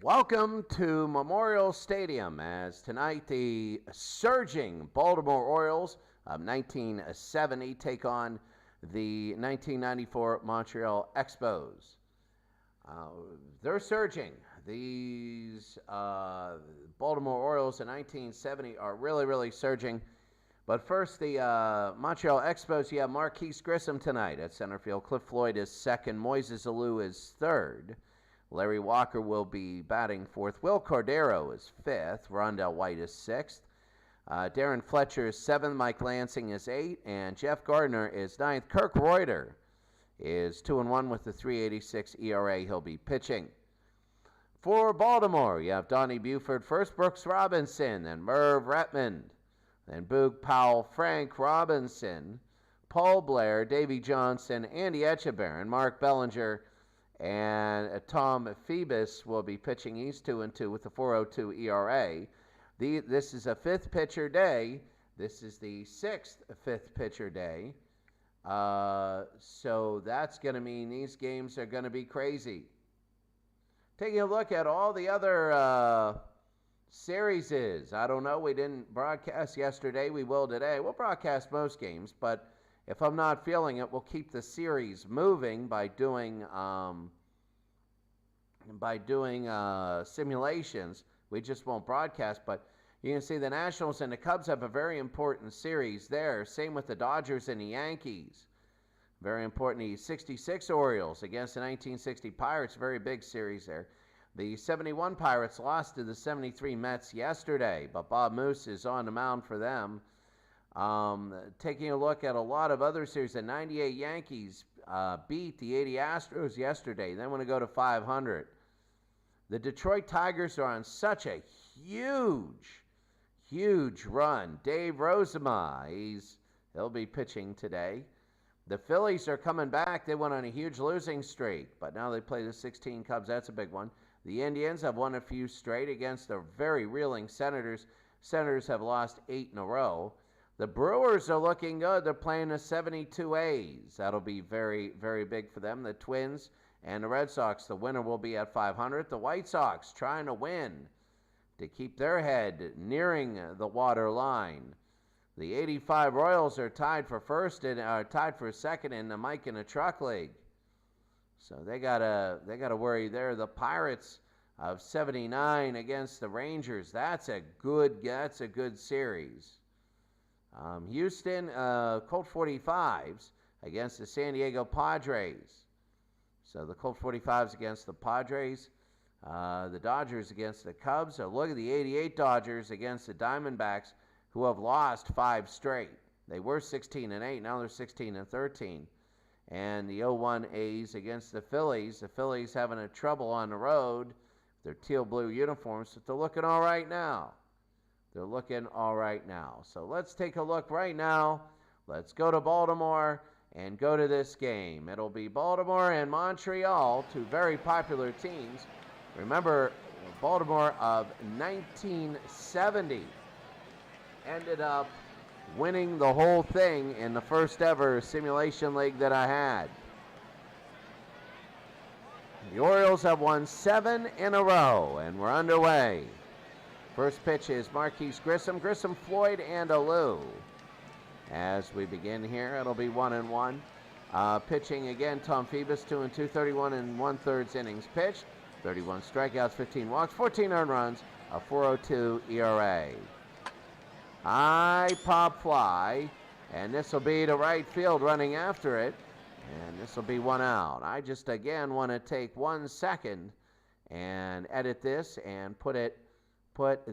Welcome to Memorial Stadium as tonight the surging Baltimore Orioles of 1970 take on the 1994 Montreal Expos. They're surging. These Baltimore Orioles in 1970 are really surging. But first, the Montreal Expos, you have Marquise Grissom tonight at center field. Cliff Floyd is second. Moises Alou is third. Larry Walker will be batting fourth. Will Cordero is fifth. Rondell White is sixth. Darren Fletcher is seventh. Mike Lansing is eighth. And Jeff Gardner is ninth. Kirk Reuter is 2-1 with a 3.86 ERA. He'll be pitching. For Baltimore, you have Donnie Buford first, Brooks Robinson, then Merv Retmond, then Boog Powell, Frank Robinson, Paul Blair, Davey Johnson, Andy Etchebarren, Mark Bellinger, and Tom Phoebus will be pitching. He's 2-2 with a 4.02 ERA. This is a fifth pitcher day. This is the sixth fifth pitcher day. So that's going to mean these games are going to be crazy. Taking a look at all the other series is. I don't know. We didn't broadcast yesterday. We will today. We'll broadcast most games, but if I'm not feeling it, we'll keep the series moving by doing simulations. We just won't broadcast, but you can see the Nationals and the Cubs have a very important series there. Same with the Dodgers and the Yankees. Very important. The 66 Orioles against the 1960 Pirates. Very big series there. The 71 Pirates lost to the 73 Mets yesterday, but Bob Moose is on the mound for them. Taking a look at a lot of other series, the 98 Yankees beat the 80 Astros yesterday. They want to go to 500. The Detroit Tigers are on such a huge run. Dave Rozema, he'll be pitching today. The Phillies are coming back. They went on a huge losing streak, but now they play the 16 Cubs. That's a big one. The Indians have won a few straight against the very reeling Senators. Senators have lost 8 in a row. The Brewers are looking good. They're playing the 72 A's. That'll be very big for them. The Twins and the Red Sox, the winner will be at 500. The White Sox trying to win to keep their head nearing the water line. The 85 Royals are tied for first and tied for second in the Mike in the Truck League. So they gotta worry there. The Pirates of 79 against the Rangers. That's a good series. Houston Colt 45s against the San Diego Padres. So the Colt 45s against the Padres. The Dodgers against the Cubs. So look at the 88 Dodgers against the Diamondbacks, who have lost 5 straight. They were 16-8. Now they're 16-13. And the 01 A's against the Phillies. The Phillies having a trouble on the road. Their teal blue uniforms, but they're looking all right now. So let's take a look right now. Let's go to Baltimore and go to this game. It'll be Baltimore and Montreal, two very popular teams. Remember, Baltimore of 1970 ended up winning the whole thing in the first ever simulation league that I had. The Orioles have won 7 in a row, and we're underway. First pitch is Marquise Grissom, Floyd, and Alou. As we begin here, it'll be 1-1. Pitching again, Tom Phoebus, 2-2, 31 1/3 innings pitched, 31 strikeouts, 15 walks, 14 earned runs, a 4.02 ERA. High pop fly, and this will be to right field running after it, and this will be 1 out. I just again want to take 1 second and edit this and put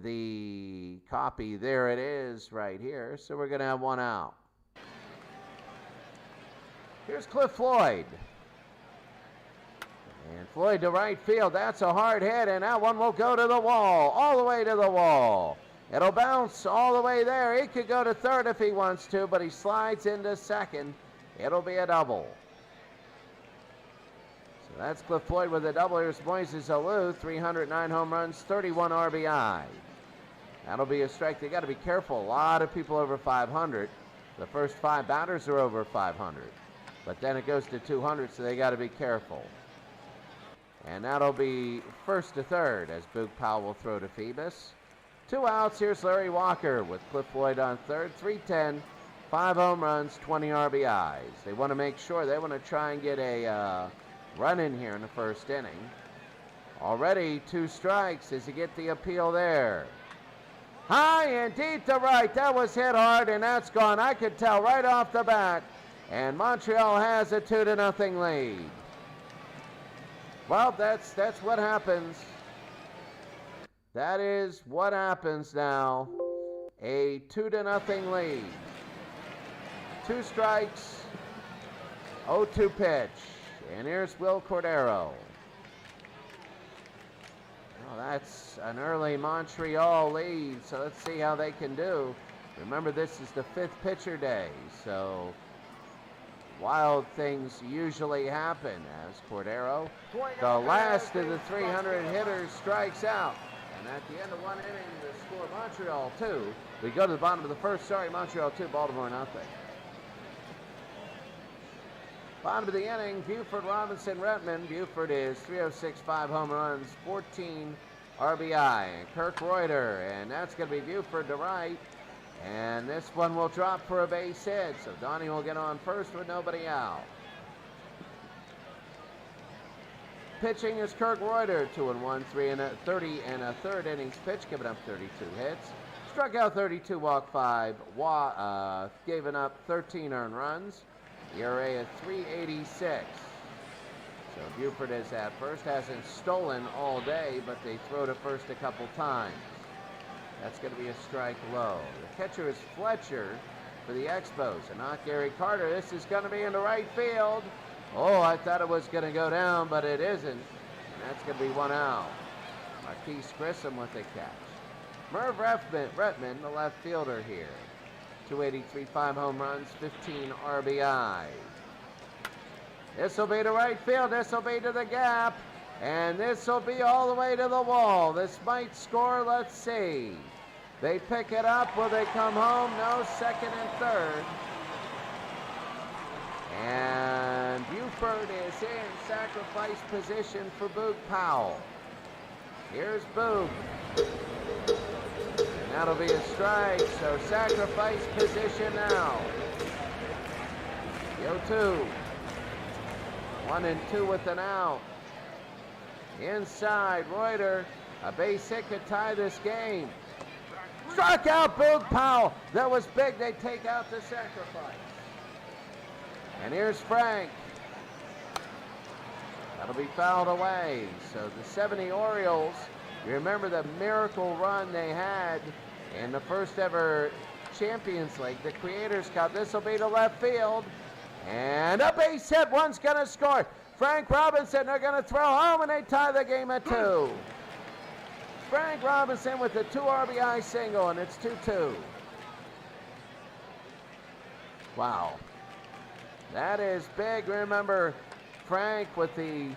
the copy, there it is right here. So we're going to have 1 out. Here's Cliff Floyd. And Floyd to right field. That's a hard hit, and that one will go to the wall, all the way to the wall. It'll bounce all the way there. He could go to third if he wants to, but he slides into second. It'll be a double. So that's Cliff Floyd with a double. Here's Moises Alou, 309 home runs, 31 RBI. That'll be a strike. They got to be careful. A lot of people over 500. The first 5 batters are over 500. But then it goes to 200, so they got to be careful. And that'll be first to third as Boog Powell will throw to Phoebus. 2 outs. Here's Larry Walker with Cliff Floyd on third. 310, 5 home runs, 20 RBIs. They want to make sure, they want to try and get a run in here in the first inning. Already 2 strikes. Does he get the appeal there? High and deep to right. That was hit hard, and that's gone. I could tell right off the bat. And Montreal has a 2-0 lead. Well, that's what happens. That is what happens now. A 2-0 lead. 2 strikes, 0-2 pitch. And here's Will Cordero. Well, that's an early Montreal lead, so let's see how they can do. Remember, this is the 5th pitcher day, so wild things usually happen as Cordero, the last of the 300 hitters, strikes out. And at the end of 1 inning, the score Montreal 2. We go to the bottom of the first. Sorry, Montreal 2, Baltimore nothing. Bottom of the inning, Buford, Robinson, Retman. Buford is 306, 5 home runs, 14 RBI. And Kirk Reuter, and that's going to be Buford to right. And this one will drop for a base hit, so Donnie will get on first with nobody out. Pitching is Kirk Reuter, 2-1, 30 and a third innings pitch, giving up 32 hits. Struck out 32, walked 5, giving up 13 earned runs. ERA of 3.86. So Buford is at first, hasn't stolen all day, but they throw to first a couple times. That's going to be a strike low. The catcher is Fletcher for the Expos, and not Gary Carter. This is going to be in the right field. Oh, I thought it was going to go down, but it isn't. And that's going to be 1 out. Marquise Grissom with the catch. Merv Retman, the left fielder here. 283, 5 home runs, 15 RBI. This will be to right field. This will be to the gap. And this will be all the way to the wall. This might score. Let's see. They pick it up. Will they come home? No. Second and third. And Buford is in sacrifice position for Boog Powell. Here's Boog. And that'll be a strike. So sacrifice position now. 0-2. 1-2 with an out. Inside, Reuter. A base hit could tie this game. Struck out Boog Powell. That was big. They take out the sacrifice. And here's Frank. That'll be fouled away. So the 70 Orioles, you remember the miracle run they had in the first ever Champions League, the Creators Cup. This will be to left field. And a base hit. One's going to score. Frank Robinson, they're going to throw home, and they tie the game at 2. Frank Robinson with a 2 RBI single, and it's 2-2. Wow. That is big. Remember, Frank with the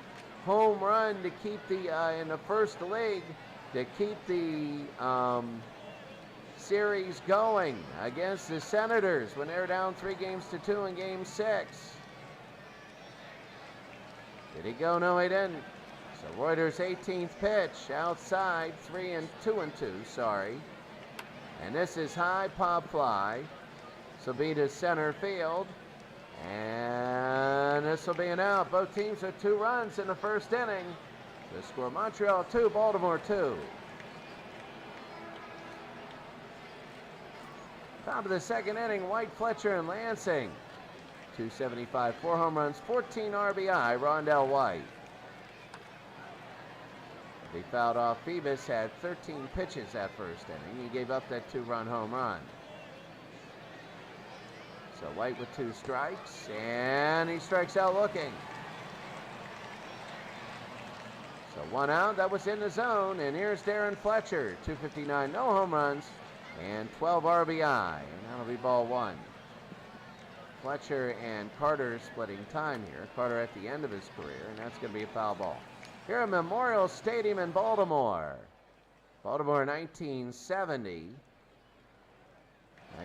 home run to keep the, in the first league, to keep the series going against the Senators when they were down 3-2 in Game 6. Did he go? No, he didn't. So Reuter's 18th pitch outside, 2-2, sorry. And this is high, pop fly. This will be to center field. And this will be an out. Both teams are 2 runs in the first inning. The score Montreal 2, Baltimore 2. Top of the second inning, White, Fletcher, and Lansing. 275, 4 home runs, 14 RBI, Rondell White. He fouled off. Phoebus had 13 pitches that first inning. He gave up that 2-run home run. So White with 2 strikes, and he strikes out looking. So 1 out, that was in the zone, and here's Darren Fletcher, 259, no home runs, and 12 RBI, and that'll be ball 1. Fletcher and Carter splitting time here. Carter at the end of his career, and that's going to be a foul ball. Here at Memorial Stadium in Baltimore. Baltimore 1970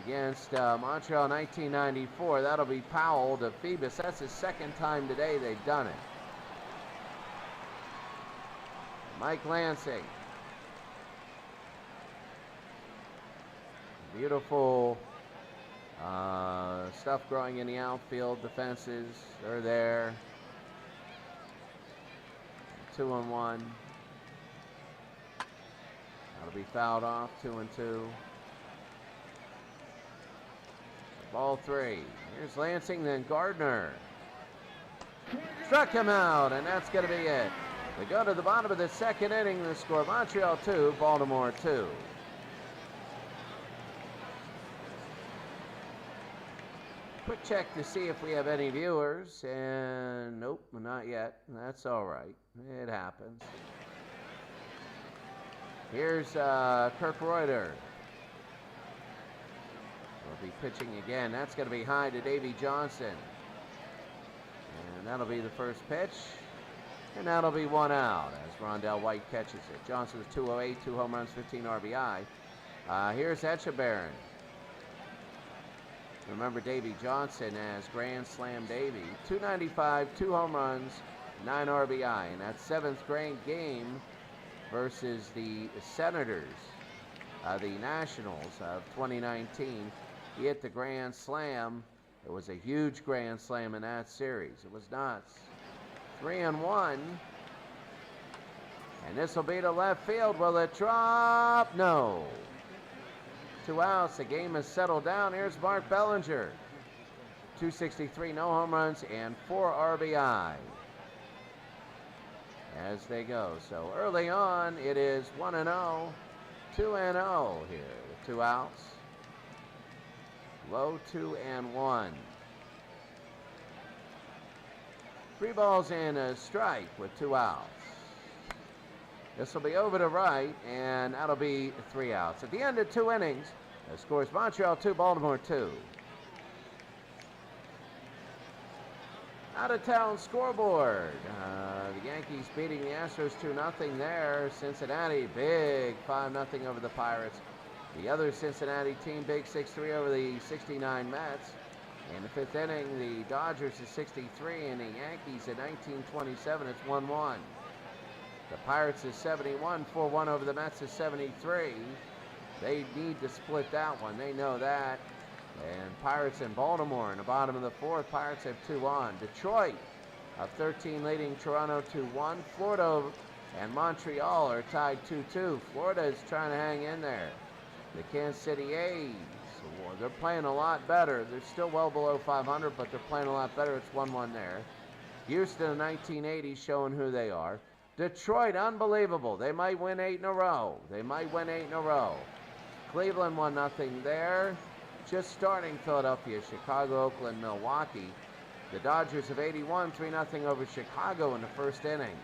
against Montreal 1994. That'll be Powell to Phoebus. That's the second time today they've done it. Mike Lansing. Beautiful stuff growing in the outfield. The fences are there. 2-1. That'll be fouled off. 2-2. Ball 3. Here's Lansing, then Gardner. Struck him out, and that's going to be it. We go to the bottom of the second inning. The score: Montreal 2, Baltimore 2. Quick check to see if we have any viewers, and nope, not yet. That's all right. It happens. Here's Kirk Reuter. Will be pitching again. That's going to be high to Davy Johnson. And that'll be the first pitch. And that'll be one out as Rondell White catches it. Johnson was 208, 2 home runs, 15 RBI. Here's Echeverry. Remember Davy Johnson as Grand Slam Davy. 295, 2 home runs, 9 RBI. And that 7th grade game versus the Senators, the Nationals of 2019. He hit the Grand Slam. It was a huge Grand Slam in that series. It was nuts. 3-1. And this will be to left field. Will it drop? No. 2 outs. The game has settled down. Here's Mark Bellinger. 263, no home runs, and 4 RBI as they go. So early on, it is 1-0, 2-0 here with 2 outs. Low 2-1. 3 balls and a strike with 2 outs. This will be over to right, and that'll be 3 outs. At the end of 2 innings, the score is Montreal 2, Baltimore 2. Out-of-town scoreboard. The Yankees beating the Astros 2-0 there. Cincinnati, big 5-0 over the Pirates. The other Cincinnati team, big 6-3 over the 69 Mets. In the 5th inning, the Dodgers is 63, and the Yankees at 1927, it's 1-1. The Pirates is 71, 4-1 over the Mets is 73. They need to split that one. They know that. And Pirates in Baltimore in the bottom of the 4th. Pirates have 2 on. Detroit of 13 leading Toronto 2-1. Florida and Montreal are tied 2-2. Florida is trying to hang in there. The Kansas City A's, they're playing a lot better. They're still well below 500, but they're playing a lot better. It's 1-1 there. Houston in 1980 showing who they are. Detroit, unbelievable. They might win 8 in a row. They might win 8 in a row. Cleveland 1-0 there. Just starting Philadelphia, Chicago, Oakland, Milwaukee. The Dodgers of 81, 3-0 over Chicago in the 1st inning.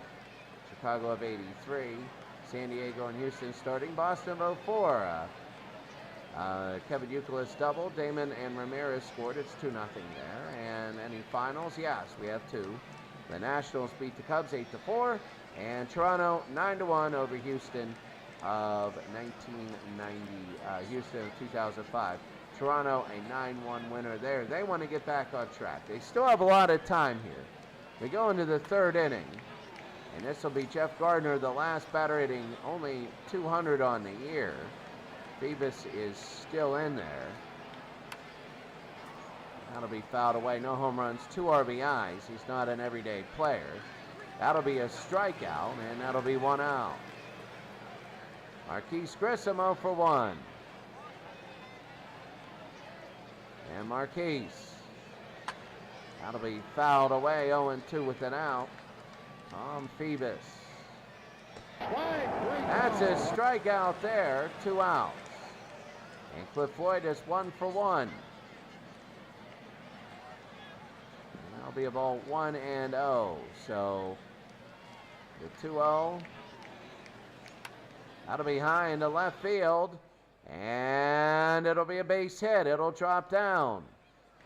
Chicago of 83. San Diego and Houston starting. Boston of 04. Kevin Youkilis doubled. Damon and Ramirez scored. It's 2-0 there. And any finals? Yes, we have 2. The Nationals beat the Cubs 8-4. And Toronto 9-1 over Houston of 1990. Houston of 2005. Toronto a 9-1 winner there. They want to get back on track. They still have a lot of time here. We go into the 3rd inning. And this will be Jeff Gardner, the last batter, hitting only 200 on the year. Phoebus is still in there. That'll be fouled away. No home runs, 2 RBIs. He's not an everyday player. That'll be a strikeout, and that'll be 1 out. Marquise Grissom 0 for 1. And Marquise. That'll be fouled away. 0-2 with an out. Tom Phoebus. That's a strikeout there. 2 outs. And Cliff Floyd is 1 for 1. And that'll be a ball 1-0. So the 2-0. That'll be high into left field. And it'll be a base hit. It'll drop down.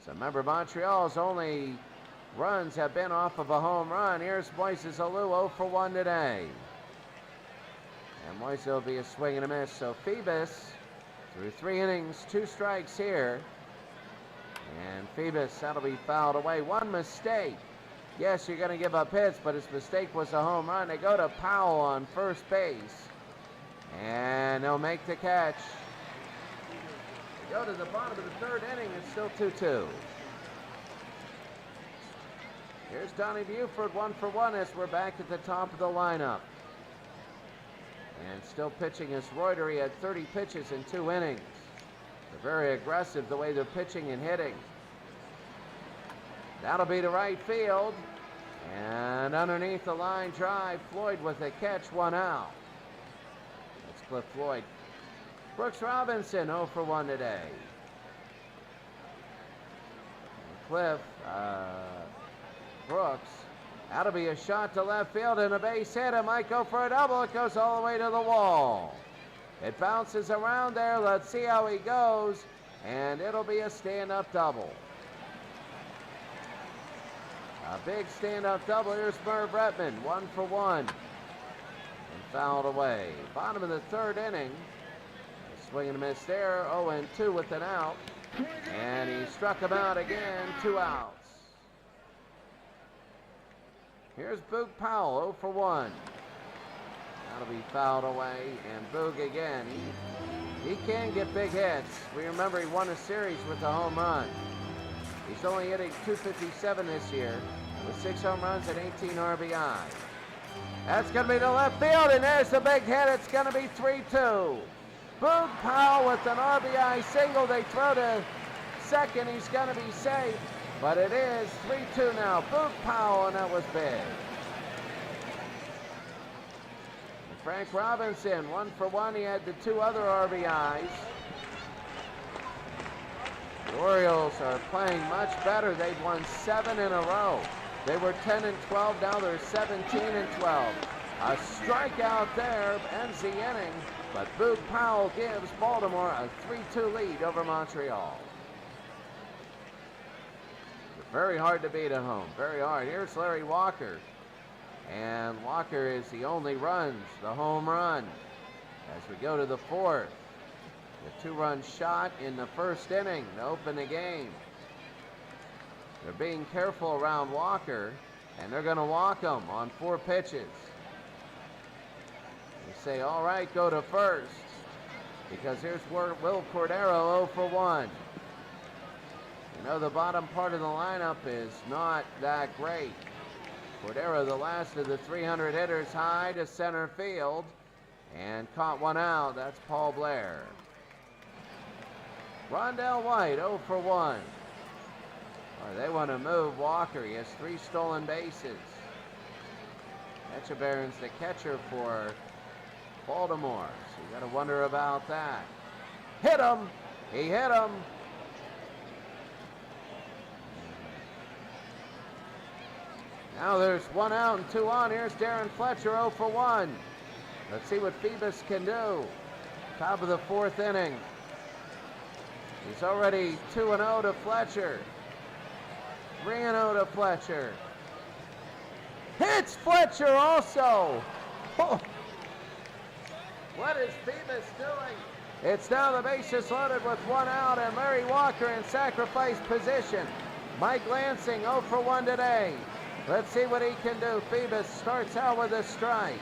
So remember, Montreal's only runs have been off of a home run. Here's Moises Alou, 0 for 1 today. And Moises will be a swing and a miss. So Phoebus, through 3 innings, 2 strikes here. And Phoebus, that'll be fouled away. 1 mistake. Yes, you're going to give up hits, but his mistake was a home run. They go to Powell on first base, and they'll make the catch. They go to the bottom of the third inning. It's still 2-2. Here's Donnie Buford, 1-for-1 as we're back at the top of the lineup. And still pitching is Reuter. He had 30 pitches in 2 innings. They're very aggressive the way they're pitching and hitting. That'll be to right field. And underneath the line drive, Floyd with a catch, 1 out. That's Cliff Floyd. Brooks Robinson, 0-for-1 today. And Cliff, Brooks, that'll be a shot to left field and a base hit. It might go for a double. It goes all the way to the wall. It bounces around there. Let's see how he goes. And it'll be a stand-up double. A big stand-up double. Here's Merv Retman, 1-for-1. And fouled away. Bottom of the third inning. Swing and a miss there. 0-2 with an out. And he struck him out again. 2 outs. Here's Boog Powell, 0-for-1. That'll be fouled away. And Boog again. He can get big hits. We remember he won a series with a home run. He's only hitting .257 this year with 6 home runs and 18 RBI. That's going to be to left field, and there's the big hit. It's going to be 3-2. Boog Powell with an RBI single. They throw to second. He's going to be safe, but it is 3-2 now. Boog Powell, and that was big. And Frank Robinson, 1-for-1. He had the 2 other RBIs. The Orioles are playing much better. They've won 7 in a row. They were 10-12. Now they're 17-12. A strikeout there ends the inning, but Boog Powell gives Baltimore a 3-2 lead over Montreal. Very hard to beat at home. Very hard. Here's Larry Walker. And Walker is the only runs, the home run. As we go to the 4th. The 2-run shot in the first inning to open the game. They're being careful around Walker, and they're going to walk him on 4 pitches. They say, all right, go to first, because here's Will Cordero, 0-for-1. You know, the bottom part of the lineup is not that great. Cordero, the last of the 300 hitters, high to center field, and caught 1 out. That's Paul Blair. Rondell White, 0-for-1. They want to move Walker. He has 3 stolen bases. Etchebarren's the catcher for Baltimore, so you got to wonder about that. Hit him! He hit him! Now there's 1 out and 2 on. Here's Darren Fletcher, 0-for-1. Let's see what Phoebus can do. Top of the 4th inning. He's already 2-0 to Fletcher. 3-0 to Fletcher. Hits Fletcher also. Oh. What is Phoebus doing? It's now the bases loaded with 1 out and Larry Walker in sacrifice position. Mike Lansing 0-for-1 today. Let's see what he can do. Phoebus starts out with a strike.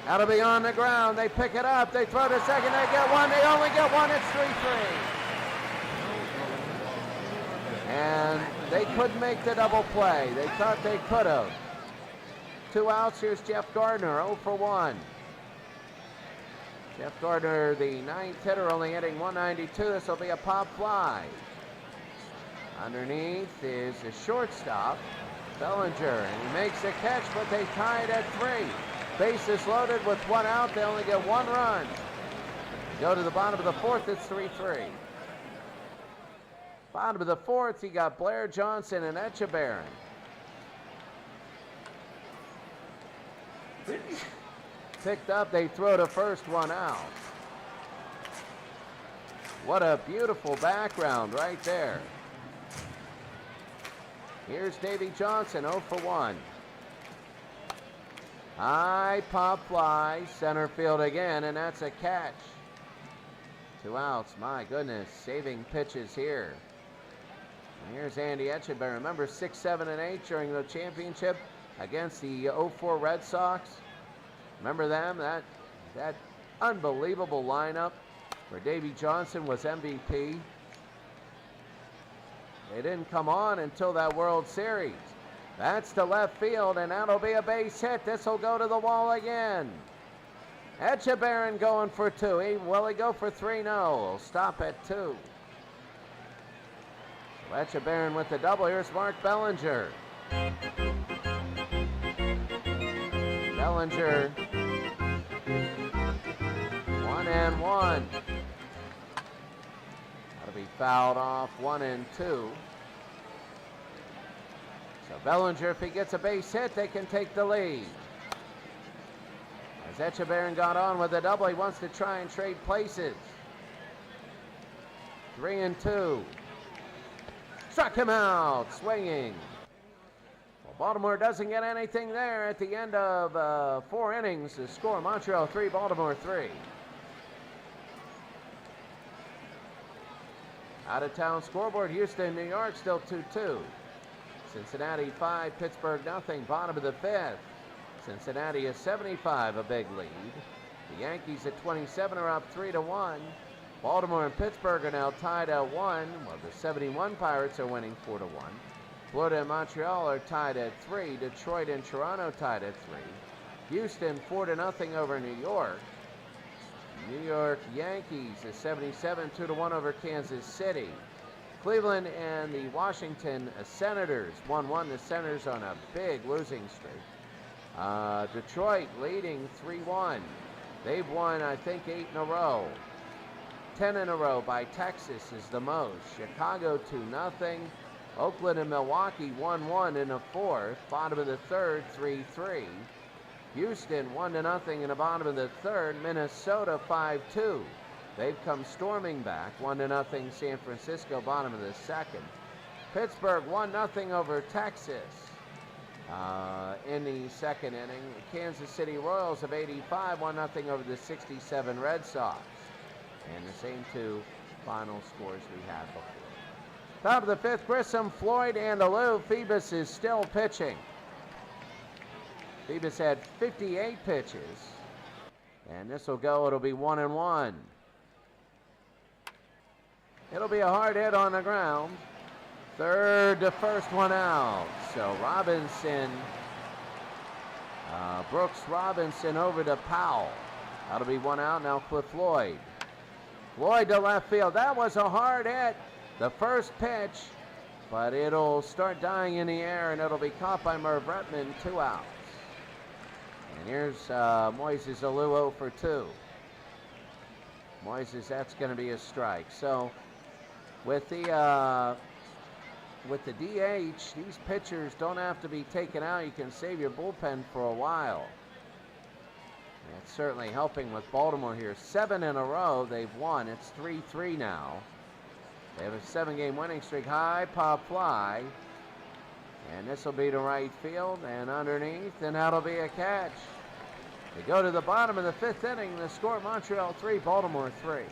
That'll be on the ground. They pick it up. They throw to second. They get 1. They only get 1. It's 3-3. And they couldn't make the double play. They thought they could have. 2 outs. Here's Jeff Gardner, 0-for-1. Jeff Gardner, the 9th hitter, only hitting .192. This will be a pop fly. Underneath is the shortstop, Bellinger, and he makes a catch, but they tie it at 3. Bases loaded with 1 out. They only get 1 run. Go to the bottom of the 4th. It's 3-3. Bottom of the 4th, you got Blair, Johnson, and Etchebarren. Picked up. They throw to first, 1 out. What a beautiful background right there. Here's Davey Johnson, 0-for-1. High pop fly, center field again, and that's a catch. 2 outs, my goodness, saving pitches here. And here's Andy Etchebarren. Remember 6, 7, and 8 during the championship against the 04 Red Sox? Remember them? That unbelievable lineup where Davey Johnson was MVP. They didn't come on until that World Series. That's to left field, and that'll be a base hit. This will go to the wall again. Etchebarren going for 2. Will he go for 3? No. He'll stop at 2. So Etchebarren with the double. Here's Mark Bellinger. Bellinger. 1-1. That'll be fouled off. 1-2. So Bellinger, if he gets a base hit, they can take the lead. As Etchebarren got on with a double, he wants to try and trade places. 3-2. Struck him out, swinging. Well, Baltimore doesn't get anything there at the end of 4 innings. The score, Montreal 3, Baltimore 3. Out-of-town scoreboard, Houston, New York, still 2-2. Cincinnati 5, Pittsburgh nothing, bottom of the 5th. Cincinnati is 75, a big lead. The Yankees at 27 are up 3-1. Baltimore and Pittsburgh are now tied at 1, while the 71 Pirates are winning 4-1. Florida and Montreal are tied at 3. Detroit and Toronto tied at 3. Houston 4-0 over New York. New York Yankees is 77, 2-1 over Kansas City. Cleveland and the Washington Senators 1-1. The Senators on a big losing streak. Detroit leading 3-1. They've won, I think, 8 in a row. 10 in a row by Texas is the most. Chicago 2-0. Oakland and Milwaukee 1-1 in the 4th. Bottom of the 3rd, 3-3. Houston 1-0 in the bottom of the 3rd. Minnesota 5-2. They've come storming back. 1-0 San Francisco, bottom of the 2nd. Pittsburgh 1-0 over Texas in the 2nd inning. The Kansas City Royals of 85, 1-0 over the 67 Red Sox. And the same 2 final scores we had before. Top of the 5th, Grissom, Floyd, and Alou. Phoebus is still pitching. Phoebus had 58 pitches. And this will go, it'll be 1-1. It'll be a hard hit on the ground. Third to first, one out. So Robinson, Brooks Robinson over to Powell. That'll be 1 out. Now Cliff Floyd. Floyd to left field. That was a hard hit. The first pitch, but it'll start dying in the air, and it'll be caught by Merv Retman. 2 outs. And here's Moises Alou 0 for 2. Moises, that's going to be a strike. So with the DH, these pitchers don't have to be taken out. You can save your bullpen for a while. That's certainly helping with Baltimore here. 7 in a row they've won. It's 3-3 now. They have a 7-game winning streak. High pop fly. And this will be to right field and underneath, and that'll be a catch. They go to the bottom of the 5th inning. The score, Montreal 3, Baltimore 3.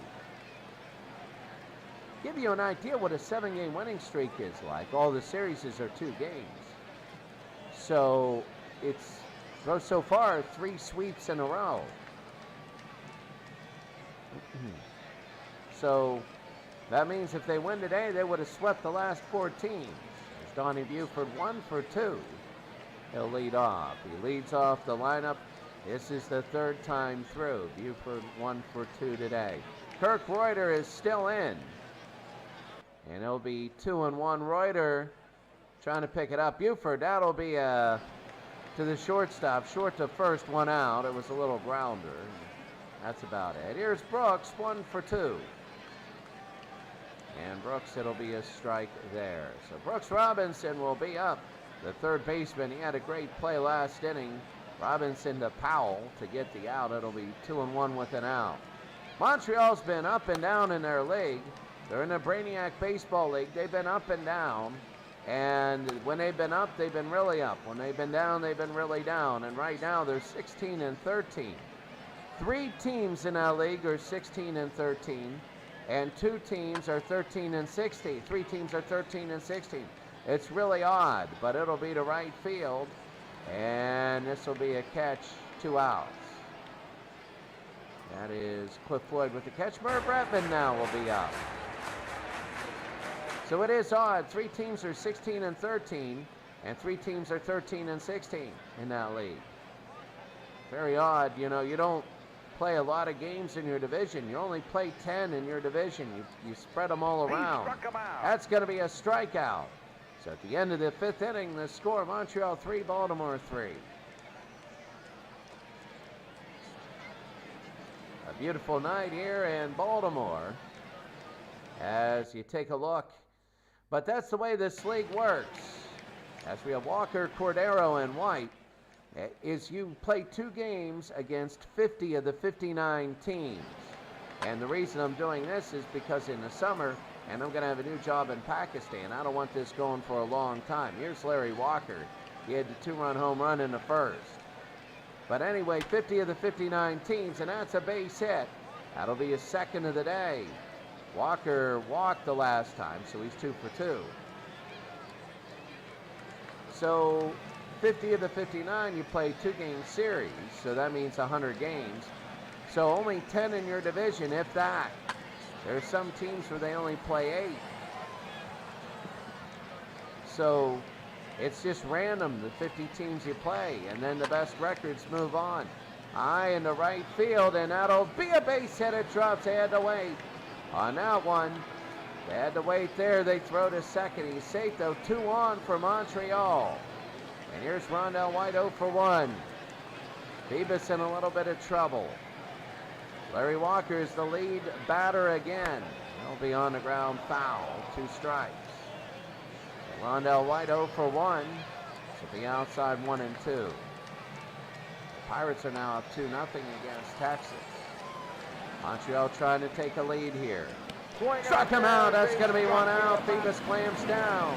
Give you an idea what a 7-game winning streak is like. All the series are 2 games. So it's so far 3 sweeps in a row. So that means if they win today, they would have swept the last 4 teams. As Donnie Buford 1 for 2. He'll lead off. He leads off the lineup. This is the 3rd time through. Buford 1 for 2 today. Kirk Reuter is still in. And it'll be 2-1. Reuter trying to pick it up. Buford, that'll be to the shortstop. Short to first, 1 out. It was a little grounder. That's about it. Here's Brooks, 1 for 2. And Brooks, it'll be a strike there. So Brooks Robinson will be up. The 3rd baseman, he had a great play last inning. Robinson to Powell to get the out. It'll be 2-1 with an out. Montreal's been up and down in their league. They're in the Brainiac Baseball League. They've been up and down. And when they've been up, they've been really up. When they've been down, they've been really down. And right now, they're 16-13. 3 teams in our league are 16-13. and 2 teams are 13 and 16. 3 teams are 13 and 16. It's really odd, but it'll be to right field, and this will be a catch, 2 outs. That is Cliff Floyd with the catch. Merv Bretman now will be up. So it is odd. 3 teams are 16 and 13, and 3 teams are 13 and 16 in that league. Very odd. You know, you don't play a lot of games in your division. You only play 10 in your division. You spread them all around. That's going to be a strikeout. So at the end of the 5th inning, the score, Montreal 3, Baltimore 3. A beautiful night here in Baltimore as you take a look. But that's the way this league works. As we have Walker, Cordero, and White, is you play 2 games against 50 of the 59 teams. And the reason I'm doing this is because in the summer, and I'm going to have a new job in Pakistan, I don't want this going for a long time. Here's Larry Walker. He had the 2-run home run in the 1st. But anyway, 50 of the 59 teams, and that's a base hit. That'll be his 2nd of the day. Walker walked the last time, so he's 2 for 2. So 50 of the 59, you play 2-game series, so that means 100 games. So only 10 in your division, if that. There's some teams where they only play 8. So it's just random, the 50 teams you play, and then the best records move on. High in the right field, and that'll be a base hit. It drops. They had to wait on that one. They had to wait there. They throw to second. He's safe, though. 2 on for Montreal. And here's Rondell White 0 for 1. Phoebus in a little bit of trouble. Larry Walker is the lead batter again. He'll be on the ground foul. 2 strikes. Rondell White 0 for 1. So the outside 1 and 2. The Pirates are now up 2-0 against Texas. Montreal trying to take a lead here. Struck him out. That's going to be 1 out. Phoebus clamps down.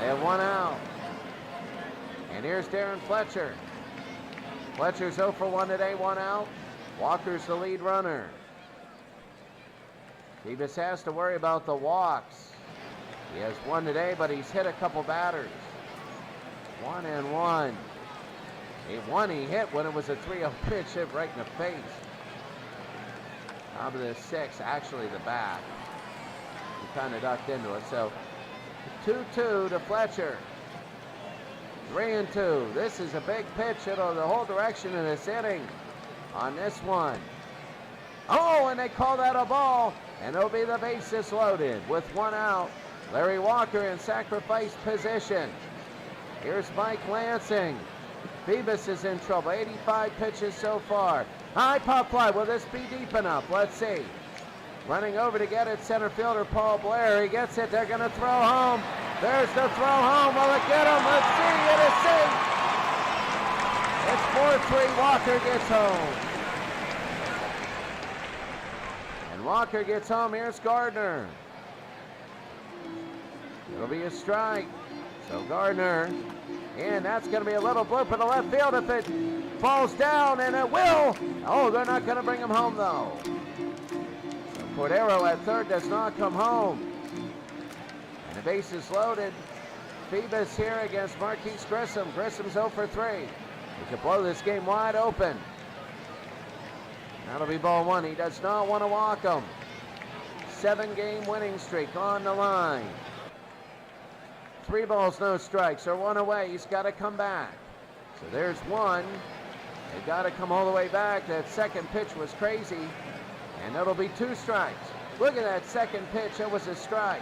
They have 1 out. And here's Darren Fletcher. Fletcher's 0 for 1 today, 1 out. Walker's the lead runner. Phoebus has to worry about the walks. He has 1 today, but he's hit a couple batters. 1 and 1. One he hit when it was a 3-0 pitch hit right in the face. Top of the 6, actually the back. He kind of ducked into it. So 2-2 to Fletcher. 3 and 2. This is a big pitch. It'll the whole direction of this inning on this one. Oh, and they call that a ball, and it'll be the bases loaded with 1 out. Larry Walker in sacrifice position. Here's Mike Lansing. Phoebus is in trouble. 85 pitches so far. High pop fly. Will this be deep enough? Let's see. Running over to get it, center fielder Paul Blair. He gets it. They're going to throw home. There's the throw home. Will it get him? Let's see. It is safe. It's 4-3. Walker gets home. And Walker gets home. Here's Gardner. It'll be a strike. So Gardner, and that's going to be a little bloop in the left field if it falls down, and it will. Oh, they're not going to bring him home, though. So Cordero at third does not come home. And the base is loaded. Phoebus here against Marquise Grissom. Grissom's 0 for 3. He could blow this game wide open. That'll be ball 1. He does not want to walk him. 7-game winning streak on the line. 3 balls, no strikes. They're 1 away. He's got to come back. So there's 1. They got to come all the way back. That second pitch was crazy. And that'll be 2 strikes. Look at that second pitch. It was a strike.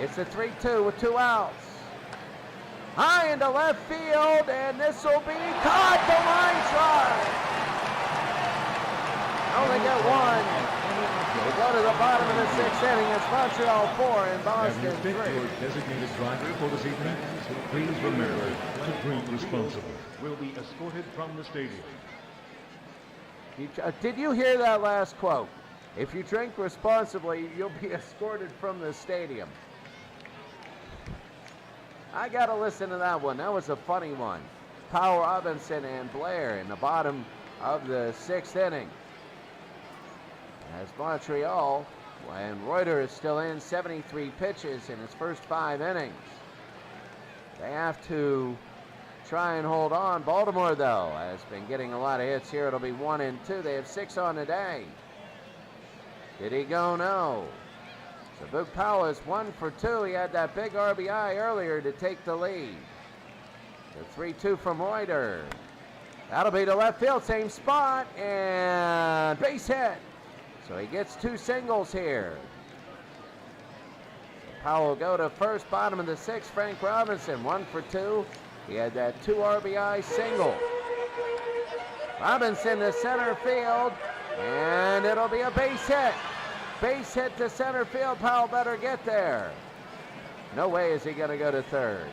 It's a 3-2 with 2 outs. High into left field, and this will be caught. The line drive. Only get 1. We go to the bottom of the 6th inning. It's Montreal 4 and Boston 3. Your designated driver for this evening, please remember to drink responsibly. Will be escorted from the stadium. Did you hear that last quote? If you drink responsibly, you'll be escorted from the stadium. I got to listen to that one. That was a funny one. Powell, Robinson, and Blair in the bottom of the 6th inning. as Montreal, and Reuter is still in, 73 pitches in his first 5 innings. They have to try and hold on. Baltimore, though, has been getting a lot of hits here. It'll be 1 and 2. They have 6 on today. Did he go? No. So Boog Powell is 1 for 2. He had that big RBI earlier to take the lead. The 3-2 from Reuter. That'll be to left field, same spot, and base hit. So he gets 2 singles here. So Powell will go to first, bottom of the 6th. Frank Robinson, 1 for 2. He had that 2 RBI single. Robinson to center field, and it'll be a base hit. Base hit to center field. Powell better get there. No way is he going to go to third.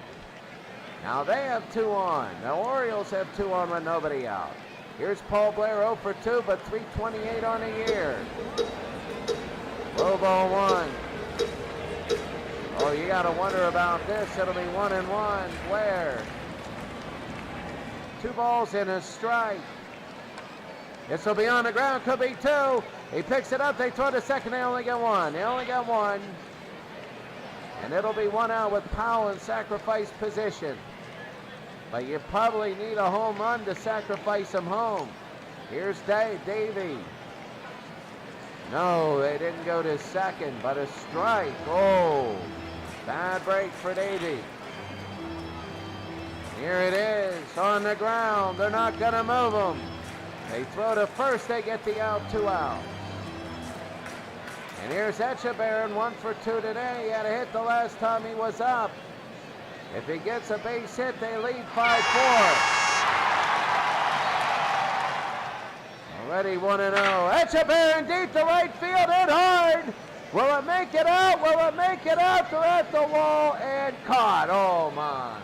Now they have 2 on. The Orioles have 2 on with nobody out. Here's Paul Blair, 0 for 2, but 328 on a year. Low ball 1. Oh, you got to wonder about this. It'll be 1 and 1. Blair. 2 balls and a strike. This will be on the ground. Could be 2. He picks it up. They throw to second. They only get 1. They only got 1. And it'll be 1 out with Powell in sacrifice position. But you probably need a home run to sacrifice him home. Here's Davey. No, they didn't go to second, but a strike. Oh, bad break for Davey. Here it is on the ground. They're not going to move him. They throw to first. They get the out, 2 outs. And here's Echeverria, 1 for 2 today. He had a hit the last time he was up. If he gets a base hit, they lead 5-4. Already 1-0. Echeverria deep to right field, hit hard. Will it make it out? Will it make it out? They're at the wall and caught. Oh, my.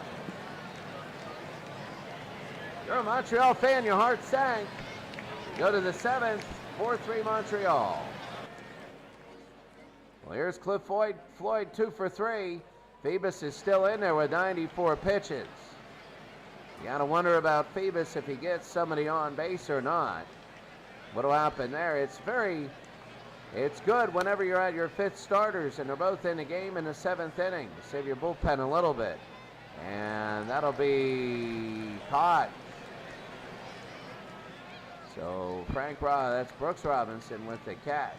You're a Montreal fan, your heart sank. Go to the 7th, 4-3 Montreal. Well, here's Cliff Floyd, 2 for 3. Phoebus is still in there with 94 pitches. You got to wonder about Phoebus if he gets somebody on base or not. What'll happen there? It's good whenever you're at your 5th starters and they're both in the game in the 7th inning. Save your bullpen a little bit. And that'll be caught. So that's Brooks Robinson with the catch.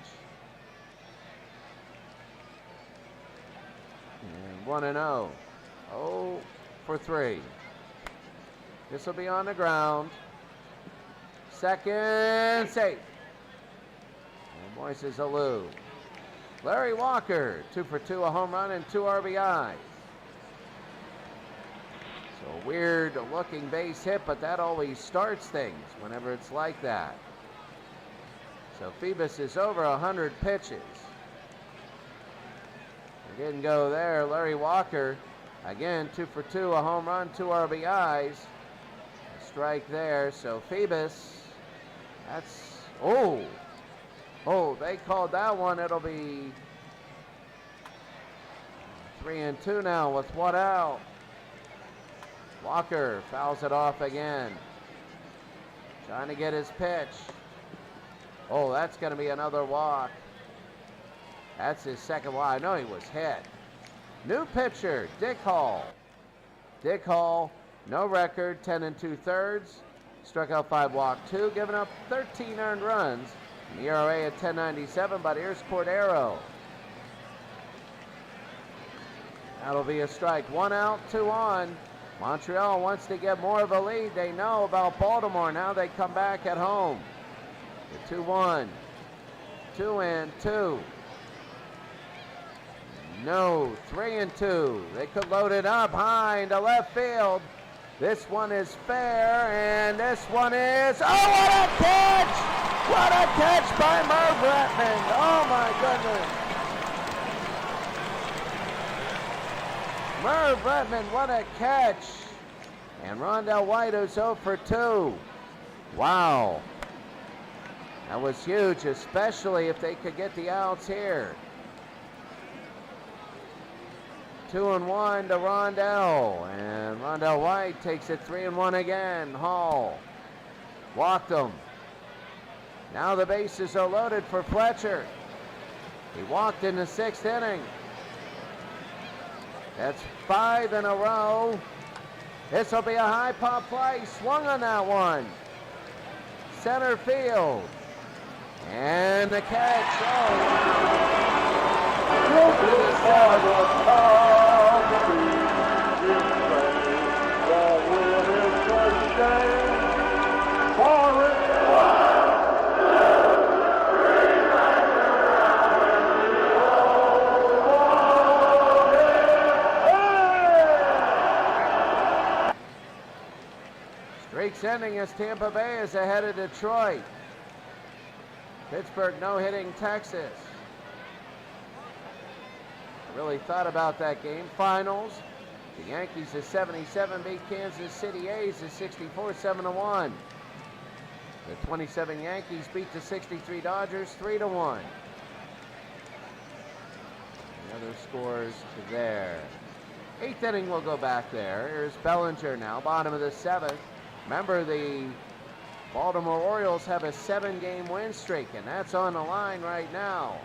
And 1-0. 0 for 3. This will be on the ground. Second safe. And Moises Alou. Larry Walker, 2 for 2, a home run and 2 RBIs. So weird looking base hit, but that always starts things whenever it's like that. So Phoebus is over 100 pitches. Didn't go there. Larry Walker, again, 2 for 2, a home run, 2 RBIs. A strike there. So Phoebus, they called that one. It'll be 3 and 2 now with 1 out. Walker fouls it off again. Trying to get his pitch. Oh, that's going to be another walk. That's his second walk. I know he was hit. New pitcher, Dick Hall. Dick Hall, no record, 10 2/3. Struck out 5, walked 2, giving up 13 earned runs. An ERA at 10.97, but here's Cordero. That'll be a strike. 1 out, 2 on. Montreal wants to get more of a lead. They know about Baltimore. Now they come back at home. The 2-1. 2 and 2. No, 3 and 2. They could load it up high into left field. This one is fair, and this one is, oh, what a catch! What a catch by Merv Retmond. Oh, my goodness. Merv Retmond, what a catch. And Rondell White is 0 for 2. Wow. That was huge, especially if they could get the outs here. 2-1 to Rondell, and Rondell White takes it 3-1 again. Hall walked him. Now the bases are loaded for Fletcher. He walked in the 6th inning. That's 5 in a row. This will be a high pop fly. He swung on that one. Center field. And the catch. Streak's ending as Tampa Bay is ahead of Detroit. Pittsburgh no-hitting Texas. I really thought about that game. Finals. The Yankees at 77 beat Kansas City A's at 64, 7-1. The 27 Yankees beat the 63 Dodgers 3-1. The other scores there. 8th inning will go back there. Here's Bellinger now, bottom of the 7th. Remember, the Baltimore Orioles have a 7-game win streak, and that's on the line right now.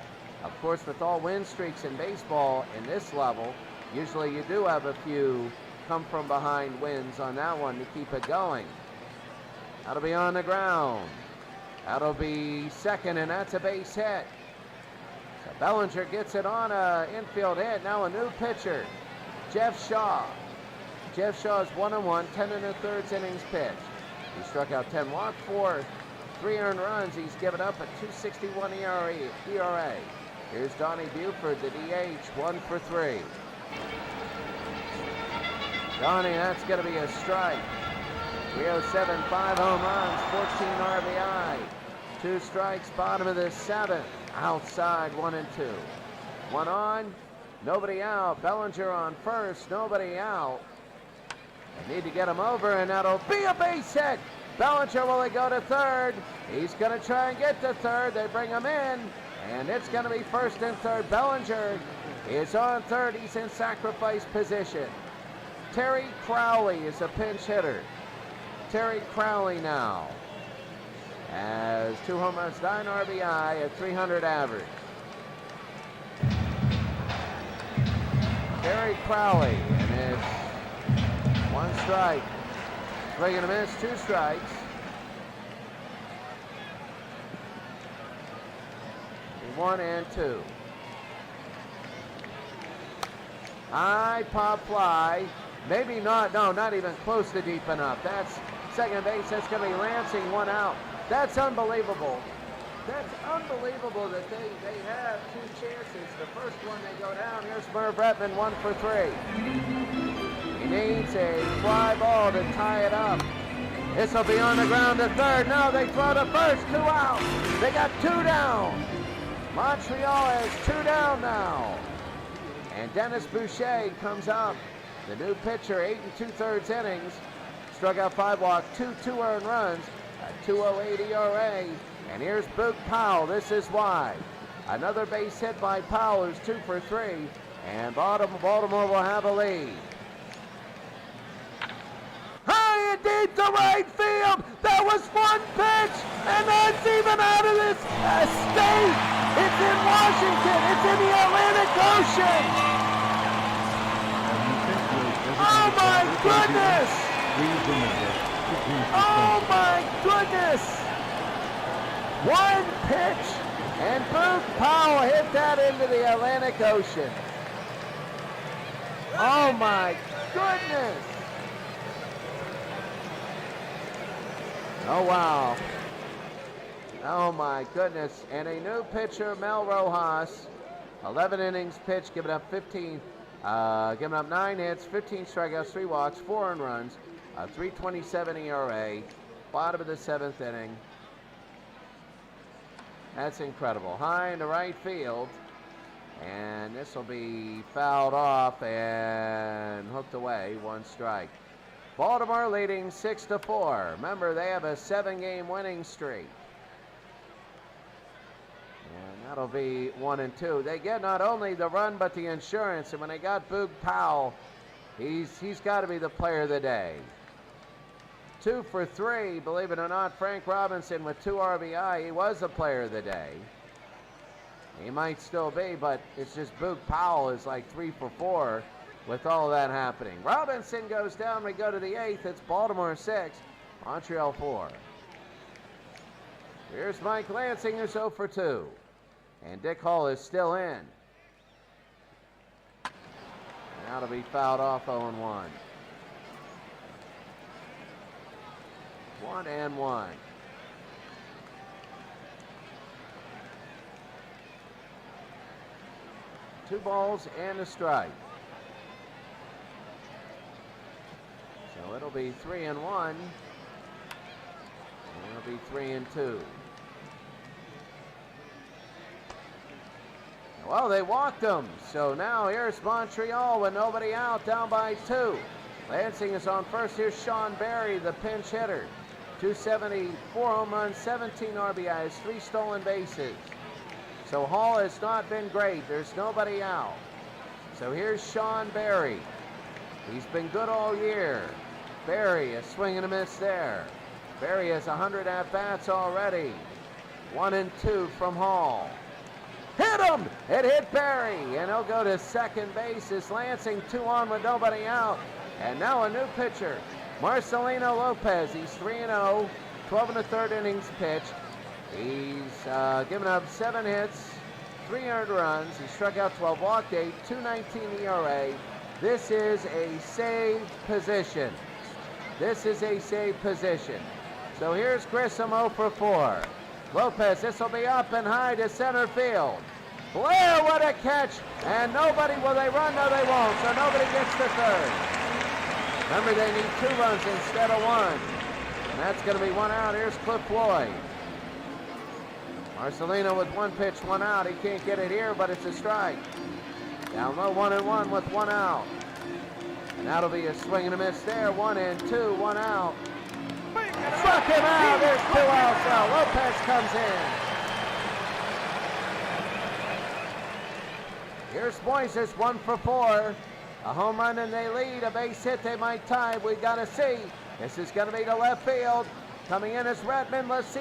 Of course, with all win streaks in baseball in this level, usually you do have a few come from behind wins on that one to keep it going. That'll be on the ground. That'll be second, and that's a base hit. So Bellinger gets it on an infield hit. Now a new pitcher, Jeff Shaw. Jeff Shaw is 1-1, 10 1/3 innings pitched. He struck out 10, walked 4, 3 earned runs. He's given up a 2.61 ERA. Here's Donnie Buford, the DH, 1 for 3. Donnie, that's going to be a strike. 307, 5 home runs, 14 RBI. 2 strikes, bottom of the 7th. Outside, 1 and 2. 1 on, nobody out. Bellinger on first, nobody out. They need to get him over, and that'll be a base hit. Bellinger will go to third. He's going to try and get to third. They bring him in, and it's going to be first and third. Bellinger is on third. He's in sacrifice position. Terry Crowley is a pinch hitter. Terry Crowley now has 2 home runs, 9 RBI at 300 average. Terry Crowley, and it's 1 strike. Swing and a miss, 2 strikes. 1 and 2. High pop fly. Maybe not, no, not even close to deep enough. That's second base. That's going to be Lansing, 1 out. That's unbelievable. That's unbelievable that they have 2 chances. The first one they go down. Here's Merv Retman, 1 for 3. He needs a fly ball to tie it up. This will be on the ground to third. No, they throw to first. 2 out. They got 2 down. Montreal has 2 down now. And Dennis Boucher comes up. The new pitcher, 8 2/3 innings. Struck out 5, walked 2 earned runs. A 2.08 ERA. And here's Boog Powell. This is why. Another base hit by Powell, who's 2 for 3. And Baltimore will have a lead. High and deep to right field. That was 1 pitch. And that's even out of this state. It's in Washington. It's in the Atlantic Ocean. Oh my goodness. Oh my goodness. 1 pitch. And Boog Powell hit that into the Atlantic Ocean. Oh my goodness. Oh, wow. Oh, my goodness. And a new pitcher, Mel Rojas, 11 innings pitched, giving up 9 hits, 15 strikeouts, 3 walks, 4 earned runs, 3.27 ERA, bottom of the 7th inning. That's incredible. High into right field. And this will be fouled off and hooked away, 1 strike. Baltimore leading 6-4. Remember, they have a 7-game winning streak. And that'll be 1 and 2. They get not only the run, but the insurance. And when they got Boog Powell, he's got to be the player of the day. 2 for 3. Believe it or not, Frank Robinson with 2 RBI. He was the player of the day. He might still be, but it's just Boog Powell is like 3 for 4 with all of that happening. Robinson goes down. We go to the 8th. It's Baltimore 6, Montreal 4. Here's Mike Lansing, who's 0 for 2. And Dick Hall is still in. Now to be fouled off 0-1. 1-1. 2 balls and a strike. So it'll be 3-1. And it'll be 3-2. Well, they walked him. So now here's Montreal with nobody out, down by 2. Lansing is on first. Here's Sean Barry, the pinch hitter. 274 home runs, 17 RBIs, 3 stolen bases. So Hall has not been great. There's nobody out. So here's Sean Barry. He's been good all year. Barry, a swing and a miss there. Barry has 100 at-bats already. 1-2 from Hall. Hit him! It hit Barry, and he'll go to second base as Lansing 2 on with nobody out. And now a new pitcher, Marcelino Lopez. He's 3-0, 12 1/3 innings pitched. He's given up 7 hits, 300 runs. He struck out 12, walked 8, 2.19 ERA. This is a save position. This is a save position. So here's Grissom 0 for 4. Lopez, this will be up and high to center field. Blair, what a catch! And nobody, will they run? No, they won't. So nobody gets to third. Remember, they need 2 runs instead of 1. And that's going to be 1 out. Here's Cliff Floyd. Marcelino with 1 pitch, 1 out. He can't get it here, but it's a strike. Down low, 1-1 with 1 out. And that'll be a swing and a miss there. 1-2, 1 out. Struck him out. There's 2 outs now. Lopez comes in. Here's Moises, 1 for 4. A home run and they lead. A base hit, they might tie. We got to see. This is going to be to left field. Coming in is Retman. Let's see.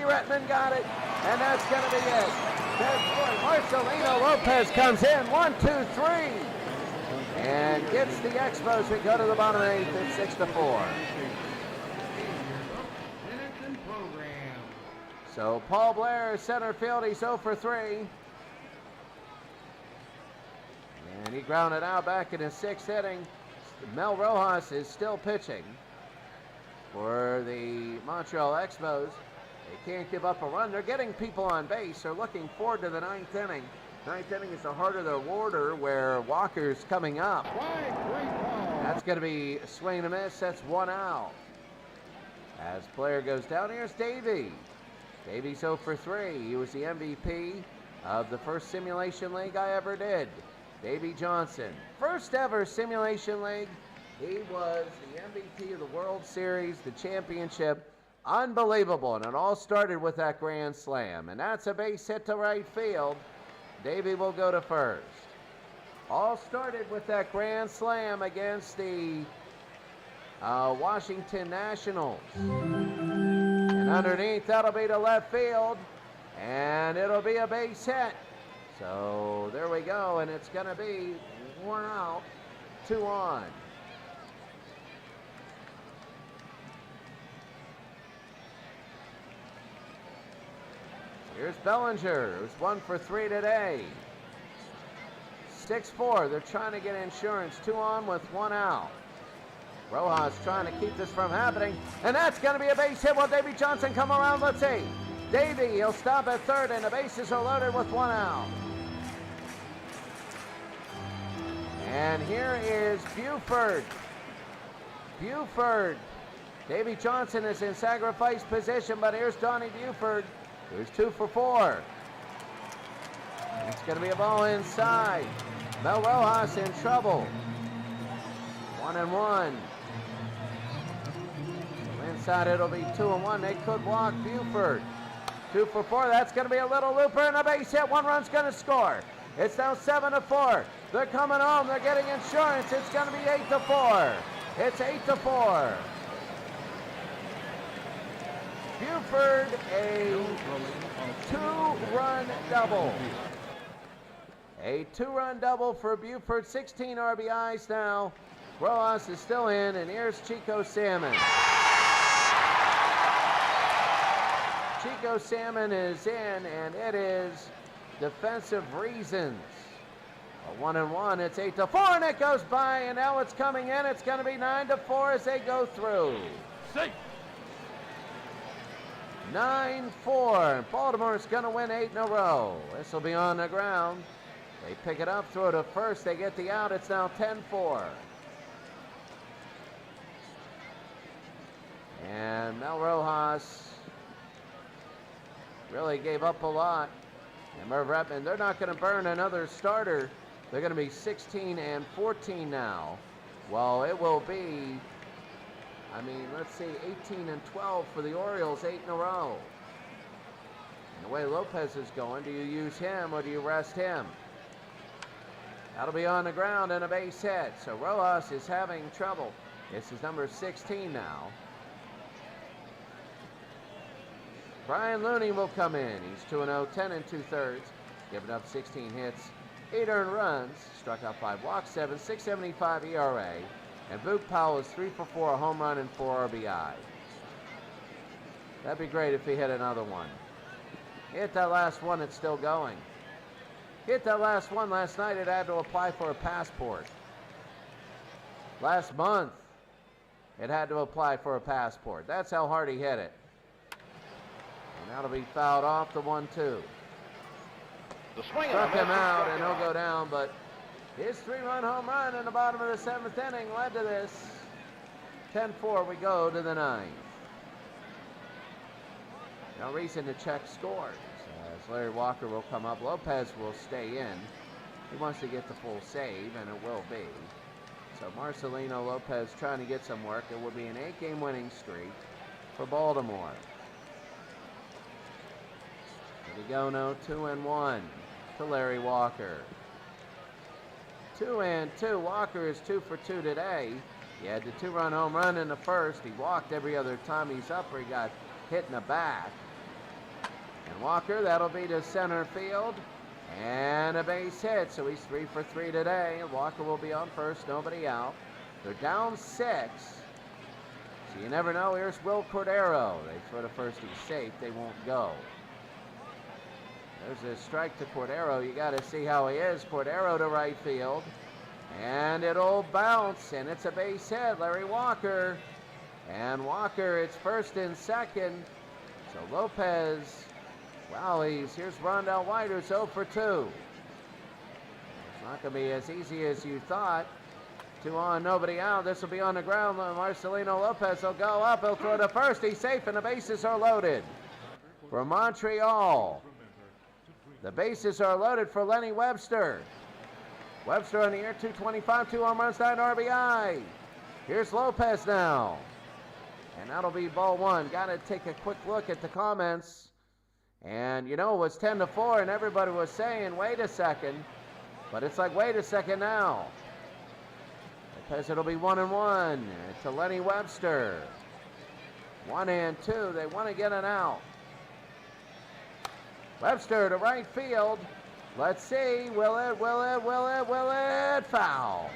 Retman got it. And that's going to be it. Marcelino Lopez comes in. 1, 2, 3. And gets the Expos. We go to the bottom of the 8th. It's 6-4. So Paul Blair, center field. He's 0 for 3. And he grounded out back in his 6th inning. Mel Rojas is still pitching for the Montreal Expos. They can't give up a run. They're getting people on base. They're looking forward to the 9th inning. 9th inning is the heart of their order where Walker's coming up. That's going to be a swing and a miss. That's 1 out. As player goes down, here's Davey. Davey's 0 for 3. He was the MVP of the first simulation league I ever did. Davey Johnson, first ever simulation league. He was the MVP of the World Series, the championship. Unbelievable, and it all started with that grand slam. And that's a base hit to right field. Davey will go to first. All started with that grand slam against the Washington Nationals. And underneath, that'll be to left field, and it'll be a base hit. So there we go, and it's going to be 1 out, 2 on. Here's Bellinger, who's 1 for 3 today. 6-4, they're trying to get insurance. 2 on with 1 out. Rojas trying to keep this from happening, and that's going to be a base hit. Will Davey Johnson come around? Let's see. Davey, he'll stop at third, and the bases are loaded with 1 out. And here is Buford. Davey Johnson is in sacrifice position, but here's Donnie Buford, who's 2 for 4. It's going to be a ball inside. Mel Rojas in trouble. 1-1. Inside it'll be 2-1. They could walk Buford. 2 for 4. That's going to be a little looper and a base hit. 1 run's going to score. It's now 7-4. They're coming home. They're getting insurance. It's going to be 8-4. It's 8-4. Buford a two-run double. A two-run double for Buford, 16 RBIs now. Rojas is still in, and here's Chico Salmon. Chico Salmon is in, and it is defensive reasons. A 1-1, it's 8-4, and it goes by, and now it's coming in. It's going to be 9-4 as they go through. Safe. 9-4. Baltimore's going to win 8 in a row. This will be on the ground. They pick it up, throw to first. They get the out. It's now 10-4. And Mel Rojas really gave up a lot. And Merv Redmond, they're not going to burn another starter. They're going to be 16-14 now. Well, it will be, let's see, 18-12 for the Orioles, 8 in a row. And the way Lopez is going, do you use him or do you rest him? That'll be on the ground and a base hit. So Rojas is having trouble. This is number 16 now. Brian Looney will come in. He's 2-0, 10 2/3, giving up 16 hits, 8 earned runs, struck out 5 walks, 6.75 ERA, and Boog Powell is 3 for 4, a home run and 4 RBI. That'd be great if he hit another one. Hit that last one, it's still going. Hit that last one last night, it had to apply for a passport. Last month, it had to apply for a passport. That's how hard he hit it. And that'll be fouled off the 1-2. Struck him out, and he'll go down, but his 3-run home run in the bottom of the 7th inning led to this. 10-4, we go to the 9th. No reason to check scores. As Larry Walker will come up, Lopez will stay in. He wants to get the full save, and it will be. So Marcelino Lopez trying to get some work. It will be an 8-game winning streak for Baltimore. Here we go now, 2-1 to Larry Walker. 2-2. Walker is 2 for 2 today. He had the 2-run home run in the first. He walked every other time he's up or he got hit in the back. And Walker, that'll be to center field. And a base hit, so he's 3 for 3 today. Walker will be on first, nobody out. They're down 6. So you never know. Here's Will Cordero. They throw to first, he's safe. They won't go. There's a strike to Cordero. You got to see how he is. Cordero to right field. And it'll bounce, and it's a base hit. Larry Walker. And Walker, it's first and second. So Lopez, well, here's Rondell White, who's 0 for 2. It's not going to be as easy as you thought. 2 on, nobody out. This will be on the ground. Marcelino Lopez will go up. He'll throw to first. He's safe, and the bases are loaded. For Montreal, the bases are loaded for Lenny Webster. Webster on the year, 225, 2 home runs, 9 RBI. Here's Lopez now. And that'll be ball 1. Got to take a quick look at the comments. And, you know, it was 10-4, and everybody was saying, wait a second. But it's like, wait a second now. Because it'll be 1-1 to Lenny Webster. 1-2. They want to get an out. Webster to right field. Let's see. Will it? Foul.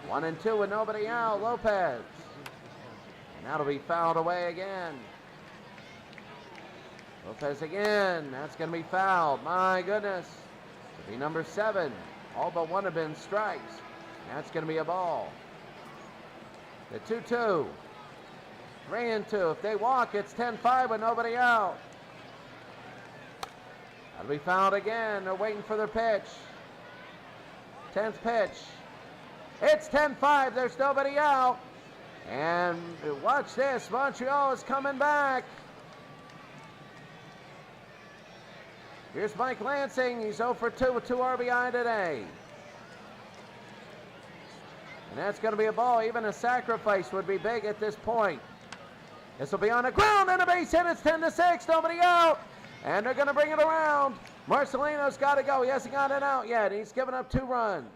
1-2 with nobody out. Lopez. And that'll be fouled away again. Lopez again. That's going to be fouled. My goodness. It'll be number 7. All but one have been strikes. That's going to be a ball. The 2-2. 3-2. If they walk, it's 10-5 with nobody out. That'll be fouled again. They're waiting for their pitch. 10th pitch. It's 10-5. There's nobody out. And watch this. Montreal is coming back. Here's Mike Lansing. He's 0 for 2 with 2 RBI today. And that's going to be a ball. Even a sacrifice would be big at this point. This will be on the ground and a base hit. It's 10-6. Nobody out. And they're going to bring it around. Marcelino's got to go. He hasn't got it out yet. He's given up 2 runs.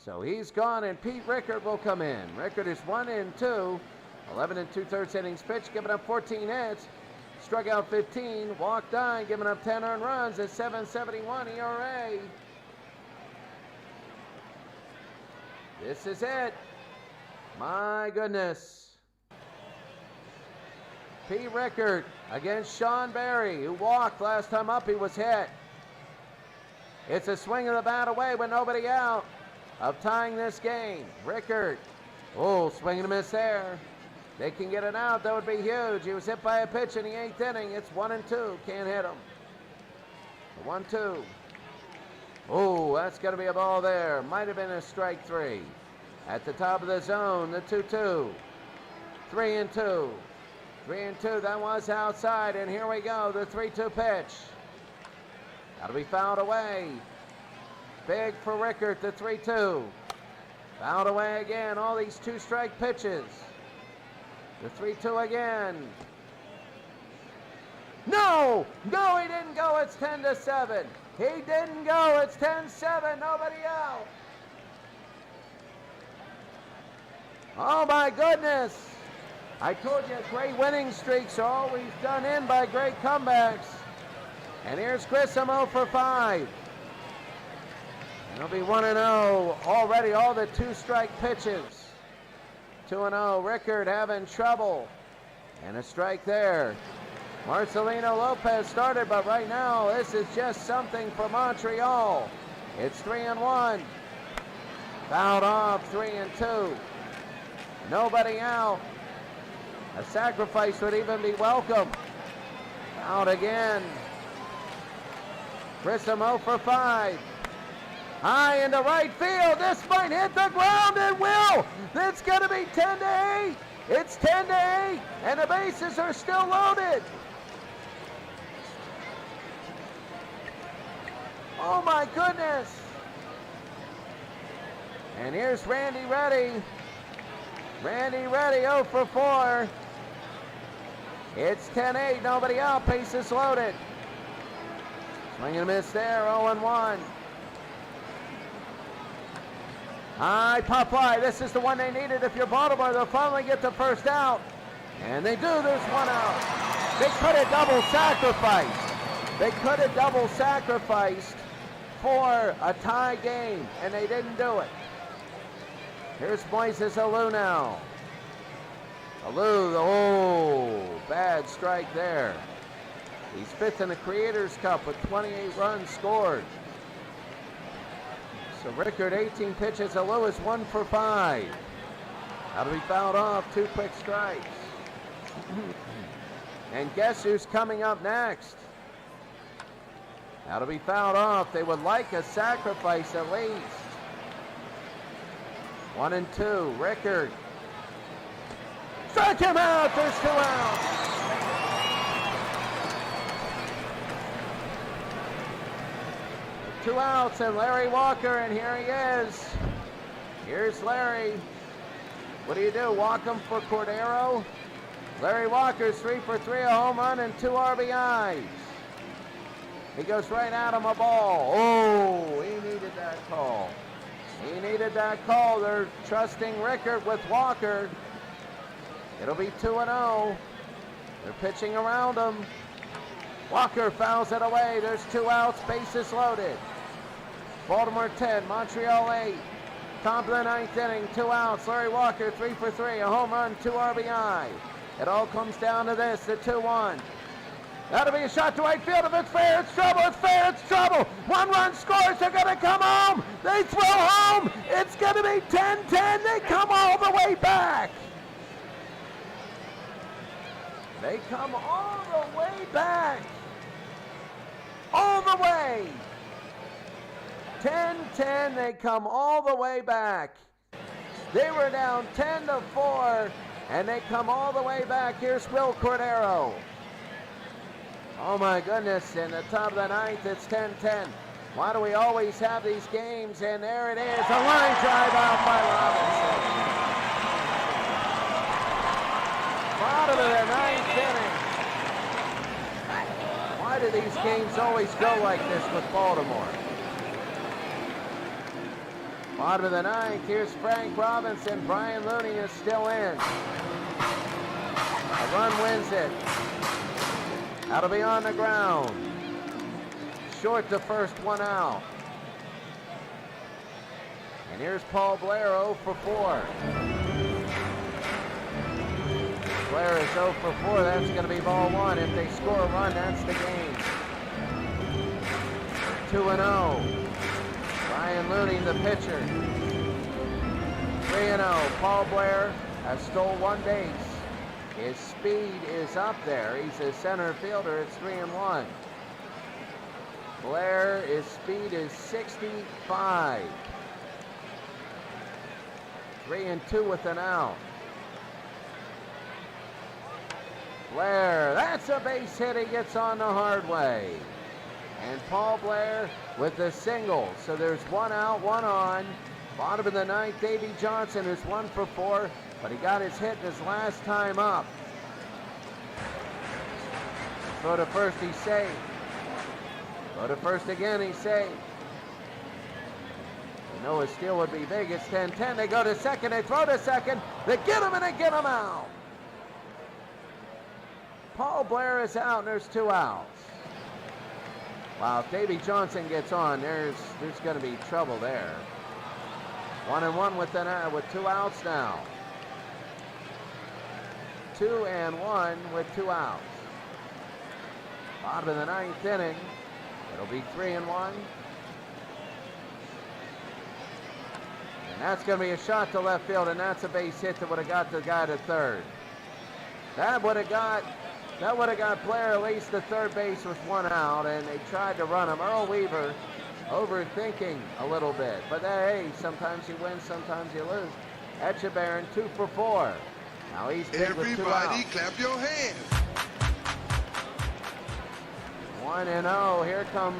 So he's gone, and Pete Rickard will come in. Rickard is 1-2. 11 2/3 innings pitched, giving up 14 hits. Struck out 15, walked 9, giving up 10 earned runs at 7.71 ERA. This is it. My goodness. P. Rickard against Sean Berry, who walked last time up. He was hit. It's a swing of the bat away with nobody out of tying this game. Rickard, swing and a miss there. They can get it out. That would be huge. He was hit by a pitch in the 8th inning. It's 1-2. Can't hit him. 1-2. That's going to be a ball there. Might have been a strike 3. At the top of the zone, the 2-2. 3-2. 3-2. That was outside. And here we go. The 3-2 pitch. Got to be fouled away. Big for Rickard, the 3-2. Fouled away again. All these 2-strike pitches. The 3-2 again. No, he didn't go. It's 10-7. He didn't go. It's 10-7. Nobody out. Oh my goodness. I told you great winning streaks are always done in by great comebacks. And here's Grissom 0 for 5. He'll be 1-0 already. All the 2-strike pitches. 2-0. Rickard having trouble. And a strike there. Marcelino Lopez started, but right now this is just something for Montreal. It's 3-1. Fouled off, 3-2. Nobody out. A sacrifice would even be welcome. Out again. Grissom 0 for 5. High into right field. This might hit the ground. It will. It's going to be 10-8. It's 10-8, and the bases are still loaded. Oh my goodness. And here's Randy Reddy. Randy Reddy 0 for 4. It's 10-8. Nobody out. Bases loaded. Swing and a miss there. 0-1. High pop fly. This is the one they needed. If you're Baltimore, they'll finally get the first out. And they do. There's 1 out. They could have double sacrificed. They could have double sacrificed for a tie game, and they didn't do it. Here's Moises Alou now. Alou, bad strike there. He's 5th in the Creators Cup with 28 runs scored. So Rickard, 18 pitches. Alou is 1 for 5. How to be fouled off? 2 quick strikes. And guess who's coming up next? How to be fouled off? They would like a sacrifice at least. 1-2. Rickard. Strike him out. There's 2 outs. Two outs and Larry Walker, and here he is. Here's Larry. What do you do? Walk him for Cordero? Larry Walker's 3 for 3, a home run and 2 RBIs. He goes right at him, a ball. He needed that call. He needed that call. They're trusting Rickard with Walker. It'll be 2-0. They're pitching around him. Walker fouls it away. There's 2 outs, bases loaded. Baltimore 10, Montreal 8. Top of the 9th inning, 2 outs. Larry Walker 3 for 3, a home run, 2 RBI. It all comes down to this, the 2-1. That'll be a shot to right field. If it's fair, it's trouble. It's fair, it's trouble. 1 run scores. They're going to come home. They throw home. It's going to be 10-10. They come all the way back. They come all the way back. All the way. 10-10. They come all the way back. They were down 10-4, and they come all the way back. Here's Will Cordero. Oh my goodness, in the top of the 9th, it's 10-10. Why do we always have these games? And there it is, a line drive out by Robinson. Bottom of the 9th inning. Why do these games always go like this with Baltimore? Bottom of the 9th, here's Frank Robinson. Brian Looney is still in. A run wins it. That'll be on the ground. Short the first one out. And here's Paul Blair 0 for 4. Blair is 0 for 4. That's going to be ball one. If they score a run, that's the game. 2-0. Ryan Looney, the pitcher. 3-0. Paul Blair has stole one base. His speed is up there. He's a center fielder. It's 3-1. Blair, his speed is 65. 3-2 with an out. Blair, that's a base hit. He gets on the hard way. And Paul Blair with the single. So there's one out, one on. Bottom of the ninth, Davy Johnson is 1 for 4, but he got his hit his last time up. Throw to first, he's safe. Throw to first again, he's safe. You know his steal would be big. It's 10-10. They go to second. They throw to second. They get him and they get him out. Paul Blair is out and there's 2 outs. Wow, if Davy Johnson gets on, there's going to be trouble there. 1-1 with 2 outs now. 2-1 with 2 outs. Bottom of the ninth inning. It'll be 3-1. And that's going to be a shot to left field, and that's a base hit that would have got the guy to third. That would have got Blair at least to third base with 1 out, and they tried to run him. Earl Weaver overthinking a little bit. But hey, sometimes you win, sometimes you lose. Echeverren 2 for 4. Now he's big with 2 outs. Everybody clap your hands. 1-0. Here come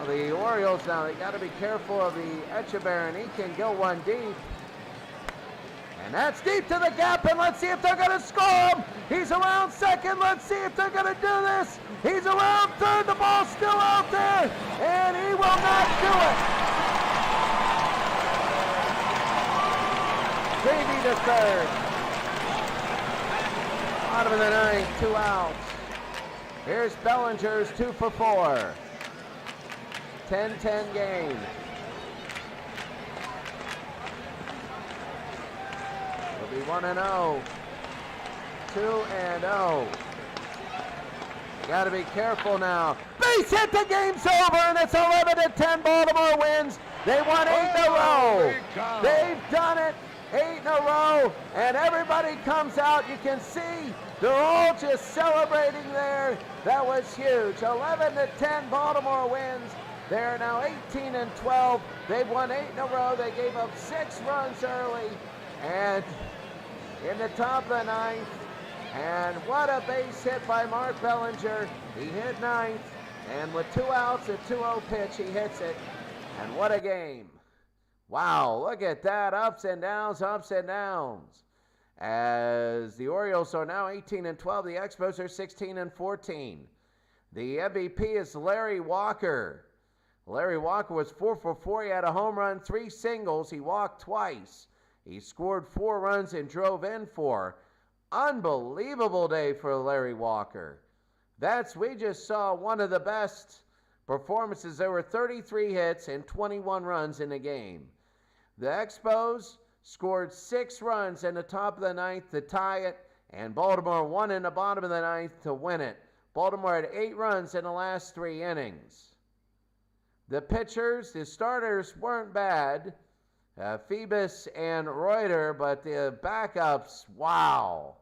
the Orioles now. They got to be careful of the Echeverren. He can go one deep. And that's deep to the gap, and let's see if they're going to score him. He's around second. Let's see if they're going to do this. He's around third. The ball's still out there, and he will not do it. Davey to third. Bottom of the ninth, 2 outs. Here's Bellinger's 2 for 4. 10-10 game. It'll be 1-0. 2-0. You got to be careful now. Base hit, the game's over, and it's 11-10. Baltimore wins. They won 8 in a row. They've done it. 8 in a row, and everybody comes out. You can see they're all just celebrating there. That was huge. 11-10, Baltimore wins. They're now 18-12. They've won 8 in a row. They gave up 6 runs early, and in the top of the ninth. And what a base hit by Mark Bellinger. He hit ninth, and with 2 outs, a 2-0 pitch, he hits it. And what a game. Wow, look at that. Ups and downs, ups and downs. As the Orioles are now 18-12, the Expos are 16-14. The MVP is Larry Walker. Larry Walker was 4 for 4. He had a home run, 3 singles. He walked twice. He scored 4 runs and drove in 4. Unbelievable day for Larry Walker. We just saw one of the best performances. There were 33 hits and 21 runs in the game. The Expos scored 6 runs in the top of the ninth to tie it, and Baltimore won in the bottom of the ninth to win it. Baltimore had 8 runs in the last 3 innings. The pitchers, the starters weren't bad, Phoebus and Reuter, but the backups, wow.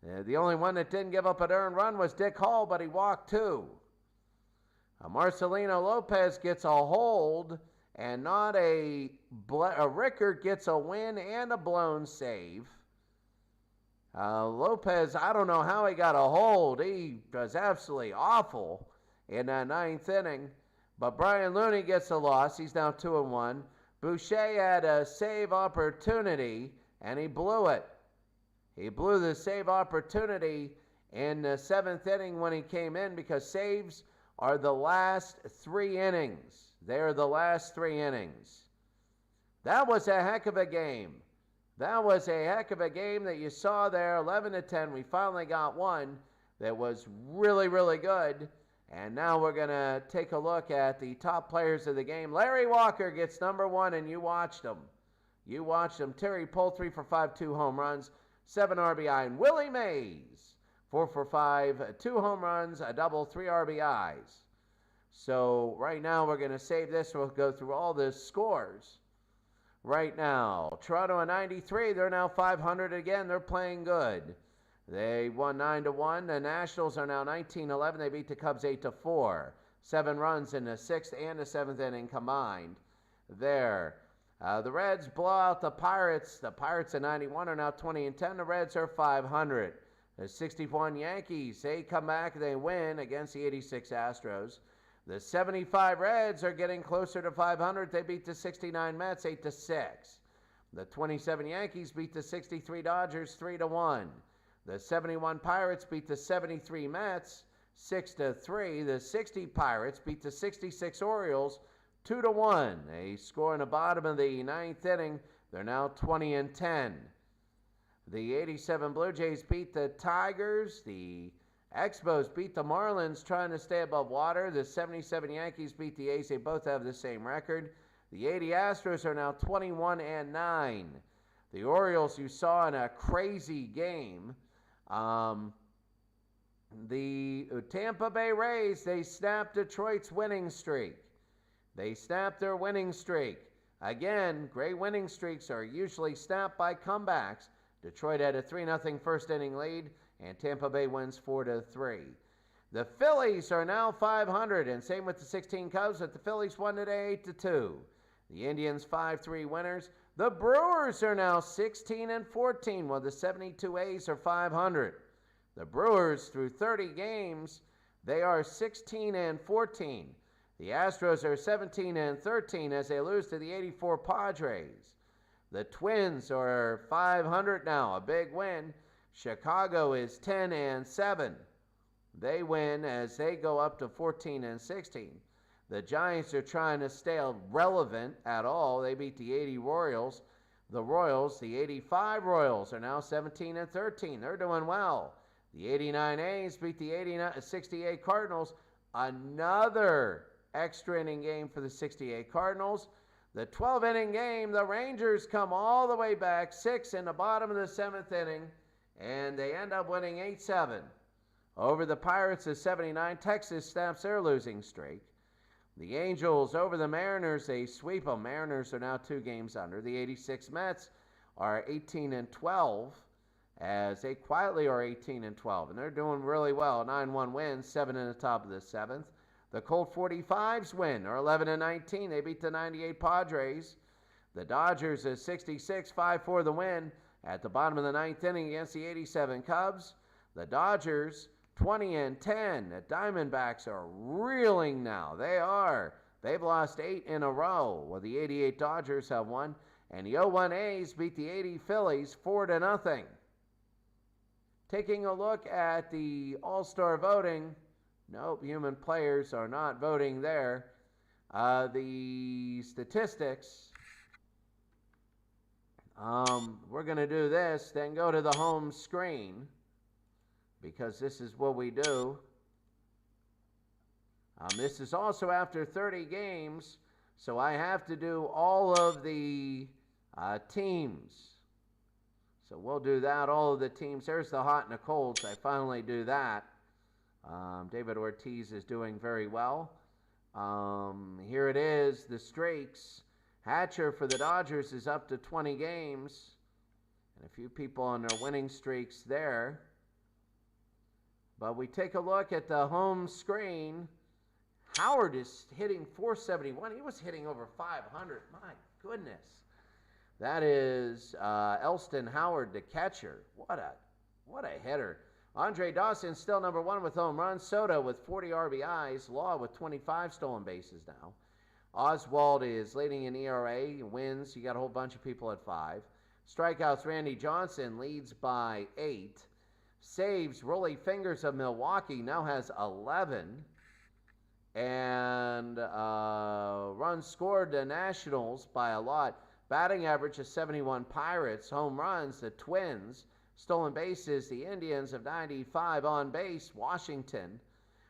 The only one that didn't give up an earned run was Dick Hall, but he walked 2. Marcelino Lopez gets a hold, and not a Rickard gets a win and a blown save. Lopez, I don't know how he got a hold. He was absolutely awful in that 9th inning. But Brian Looney gets a loss. He's now 2-1. Boucher had a save opportunity, and he blew it. He blew the save opportunity in the 7th inning when he came in, because saves are the last 3 innings. They are the last 3 innings. That was a heck of a game. That was a heck of a game that you saw there, 11-10. We finally got one that was really, really good. And now we're going to take a look at the top players of the game. Larry Walker gets number one, and you watched him. You watched him. Terry Poultry for 5, 2 home runs, 7 RBI. And Willie Mays, 4 for 5, 2 home runs, a double, 3 RBIs. So right now we're going to save this. We'll go through all the scores. Right now, Toronto at 93, they're now 500 again. They're playing good. They won 9-1. The Nationals are now 19-11. They beat the Cubs 8-4. 7 runs in the 6th and the 7th inning combined there. The Reds blow out the Pirates. The Pirates at 91 are now 20-10. The Reds are 500. The 61 Yankees, they come back, they win against the 86 Astros. The 75 Reds are getting closer to 500. They beat the 69 Mets 8-6. The 27 Yankees beat the 63 Dodgers 3-1. The 71 Pirates beat the 73 Mets 6-3. The 60 Pirates beat the 66 Orioles 2-1. They score in the bottom of the 9th inning. They're now 20-10. The 87 Blue Jays beat the Tigers. The Expos beat the Marlins, trying to stay above water. The 77 Yankees beat the A's. They both have the same record. The 80 Astros are now 21-9. The Orioles, you saw in a crazy game. The Tampa Bay Rays, they snapped Detroit's winning streak. They snapped their winning streak. Again, great winning streaks are usually snapped by comebacks. Detroit had a 3-0 first inning lead, and Tampa Bay wins 4-3. The Phillies are now 500, and same with the 16 Cubs, but the Phillies won today 8-2. The Indians 5-3 winners. The Brewers are now 16-14, while the 72 A's are 500. The Brewers, through 30 games, they are 16-14. The Astros are 17-13 as they lose to the 84 Padres. The Twins are 500 now, a big win. Chicago is 10-7. They win as they go up to 14-16. The Giants are trying to stay relevant at all. They beat the 80 Royals. The Royals, the 85 Royals, are now 17-13. They're doing well. The 89 A's beat the 68 Cardinals. Another extra inning game for the 68 Cardinals. The 12-inning game, the Rangers come all the way back, 6 in the bottom of the 7th inning, and they end up winning 8-7. Over the Pirates of 79, Texas snaps their losing streak. The Angels over the Mariners, they sweep them. Mariners are now 2 games under. The 86 Mets are 18-12, as they quietly are 18-12, and they're doing really well. 9-1 wins, 7 in the top of the 7th. The Colt 45s win, are 11-19. They beat the 98 Padres. The Dodgers is 66, 5-4 the win at the bottom of the 9th inning against the 87 Cubs. The Dodgers 20-10. The Diamondbacks are reeling now. They are. They've lost 8 in a row. Well, the 88 Dodgers have won. And the 01 A's beat the 80 Phillies 4-0. Taking a look at the All-Star voting. Nope, human players are not voting there. The statistics. We're going to do this, then go to the home screen, because this is what we do. This is also after 30 games, so I have to do all of the teams. So we'll do that, all of the teams. There's the hot and the colds. I finally do that. David Ortiz is doing very well. Here it is, the streaks. Hatcher for the Dodgers is up to 20 games. And a few people on their winning streaks there. But we take a look at the home screen. Howard is hitting 471. He was hitting over 500. My goodness. That is Elston Howard, the catcher. What a hitter. Andre Dawson still number 1 with home runs. Soto with 40 RBIs. Law with 25 stolen bases now. Oswald is leading in ERA. Wins. You got a whole bunch of people at 5. Strikeouts, Randy Johnson leads by 8. Saves, Rolly Fingers of Milwaukee now has 11. And runs scored, the Nationals by a lot. Batting average is 71 Pirates. Home runs, the Twins. Stolen bases, the Indians of 95. On base, Washington.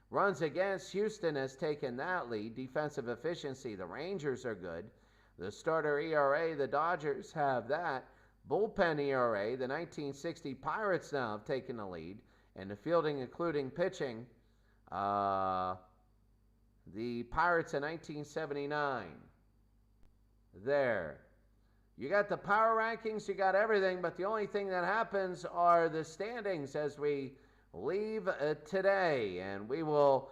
Runs against, Houston has taken that lead. Defensive efficiency, the Rangers are good. The starter ERA, the Dodgers have that. Bullpen ERA, the 1960 Pirates now have taken the lead. And the fielding, including pitching, the Pirates in 1979. There. You got the power rankings, you got everything, but the only thing that happens are the standings as we leave today. And we will,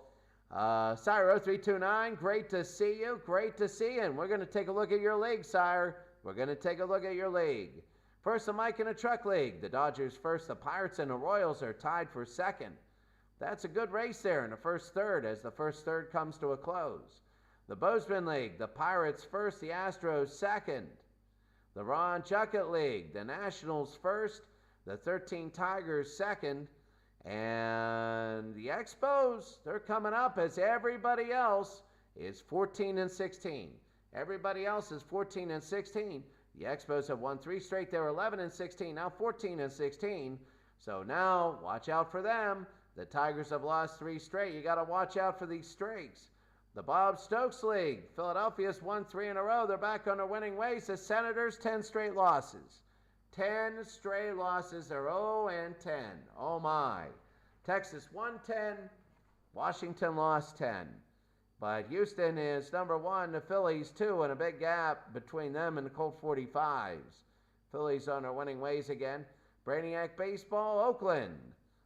Sire 0329, great to see you, great to see you. And we're going to take a look at your league, Sire. We're going to take a look at your league. First, the Mike in a Truck League. The Dodgers first, the Pirates and the Royals are tied for second. That's a good race there in the first third as the first third comes to a close. The Bozeman League, the Pirates first, the Astros second. The Ron Juckett League, the Nationals first, the 13 Tigers second, and the Expos, they're coming up as everybody else is 14 and 16. Everybody else is 14 and 16. The Expos have won 3 straight. They're 11 and 16, now 14 and 16. So now, watch out for them. The Tigers have lost 3 straight. You got to watch out for these streaks. The Bob Stokes League, Philadelphia's won 3 in a row. They're back on their winning ways. The Senators, 10 straight losses. 10 straight losses. They're 0 and 10. Oh my. Texas won 10. Washington lost 10. But Houston is number 1, the Phillies 2, and a big gap between them and the Colt 45s. Phillies on their winning ways again. Brainiac Baseball, Oakland.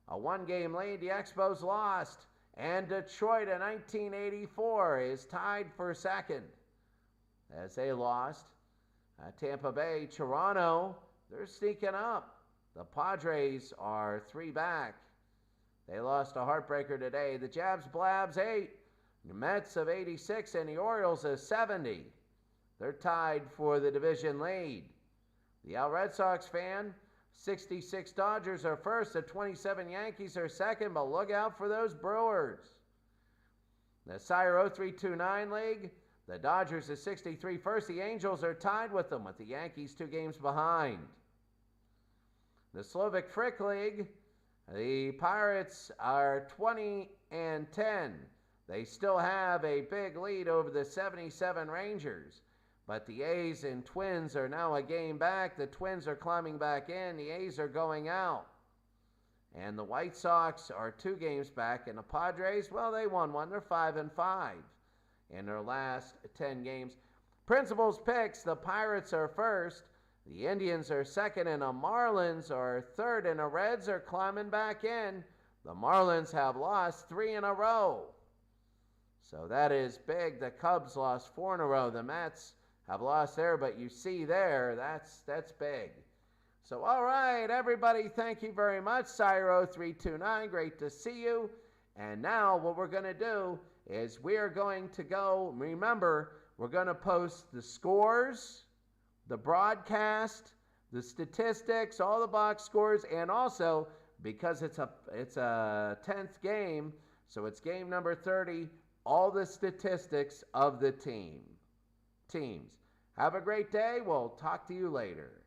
A 1-game lead, the Expos lost. And Detroit in 1984 is tied for second as they lost. Tampa Bay, Toronto, they're sneaking up. The Padres are 3 back. They lost a heartbreaker today. The Jabs Blabs 8. The Mets of 86 and the Orioles of 70. They're tied for the division lead. The Al Red Sox fan, 66 Dodgers are first, the 27 Yankees are second, but look out for those Brewers. The Sire 0329 League, the Dodgers are 63 first, the Angels are tied with them, with the Yankees 2 games behind. The Slovak Frick League, the Pirates are 20 and 10. They still have a big lead over the 77 Rangers. But the A's and Twins are now a game back. The Twins are climbing back in. The A's are going out. And the White Sox are 2 games back. And the Padres, well, they won 1. They're 5 and 5 in their last 10 games. Principals picks, the Pirates are first. The Indians are second. And the Marlins are third. And the Reds are climbing back in. The Marlins have lost 3 in a row. So that is big. The Cubs lost 4 in a row. The Mets have lost there, but you see there, that's big. So, all right, everybody, thank you very much. Sire 0329, great to see you. And now what we're going to do is we are going to go, remember, we're going to post the scores, the broadcast, the statistics, all the box scores, and also, because it's a 10th game, so it's game number 30, all the statistics of the teams. Have a great day. We'll talk to you later.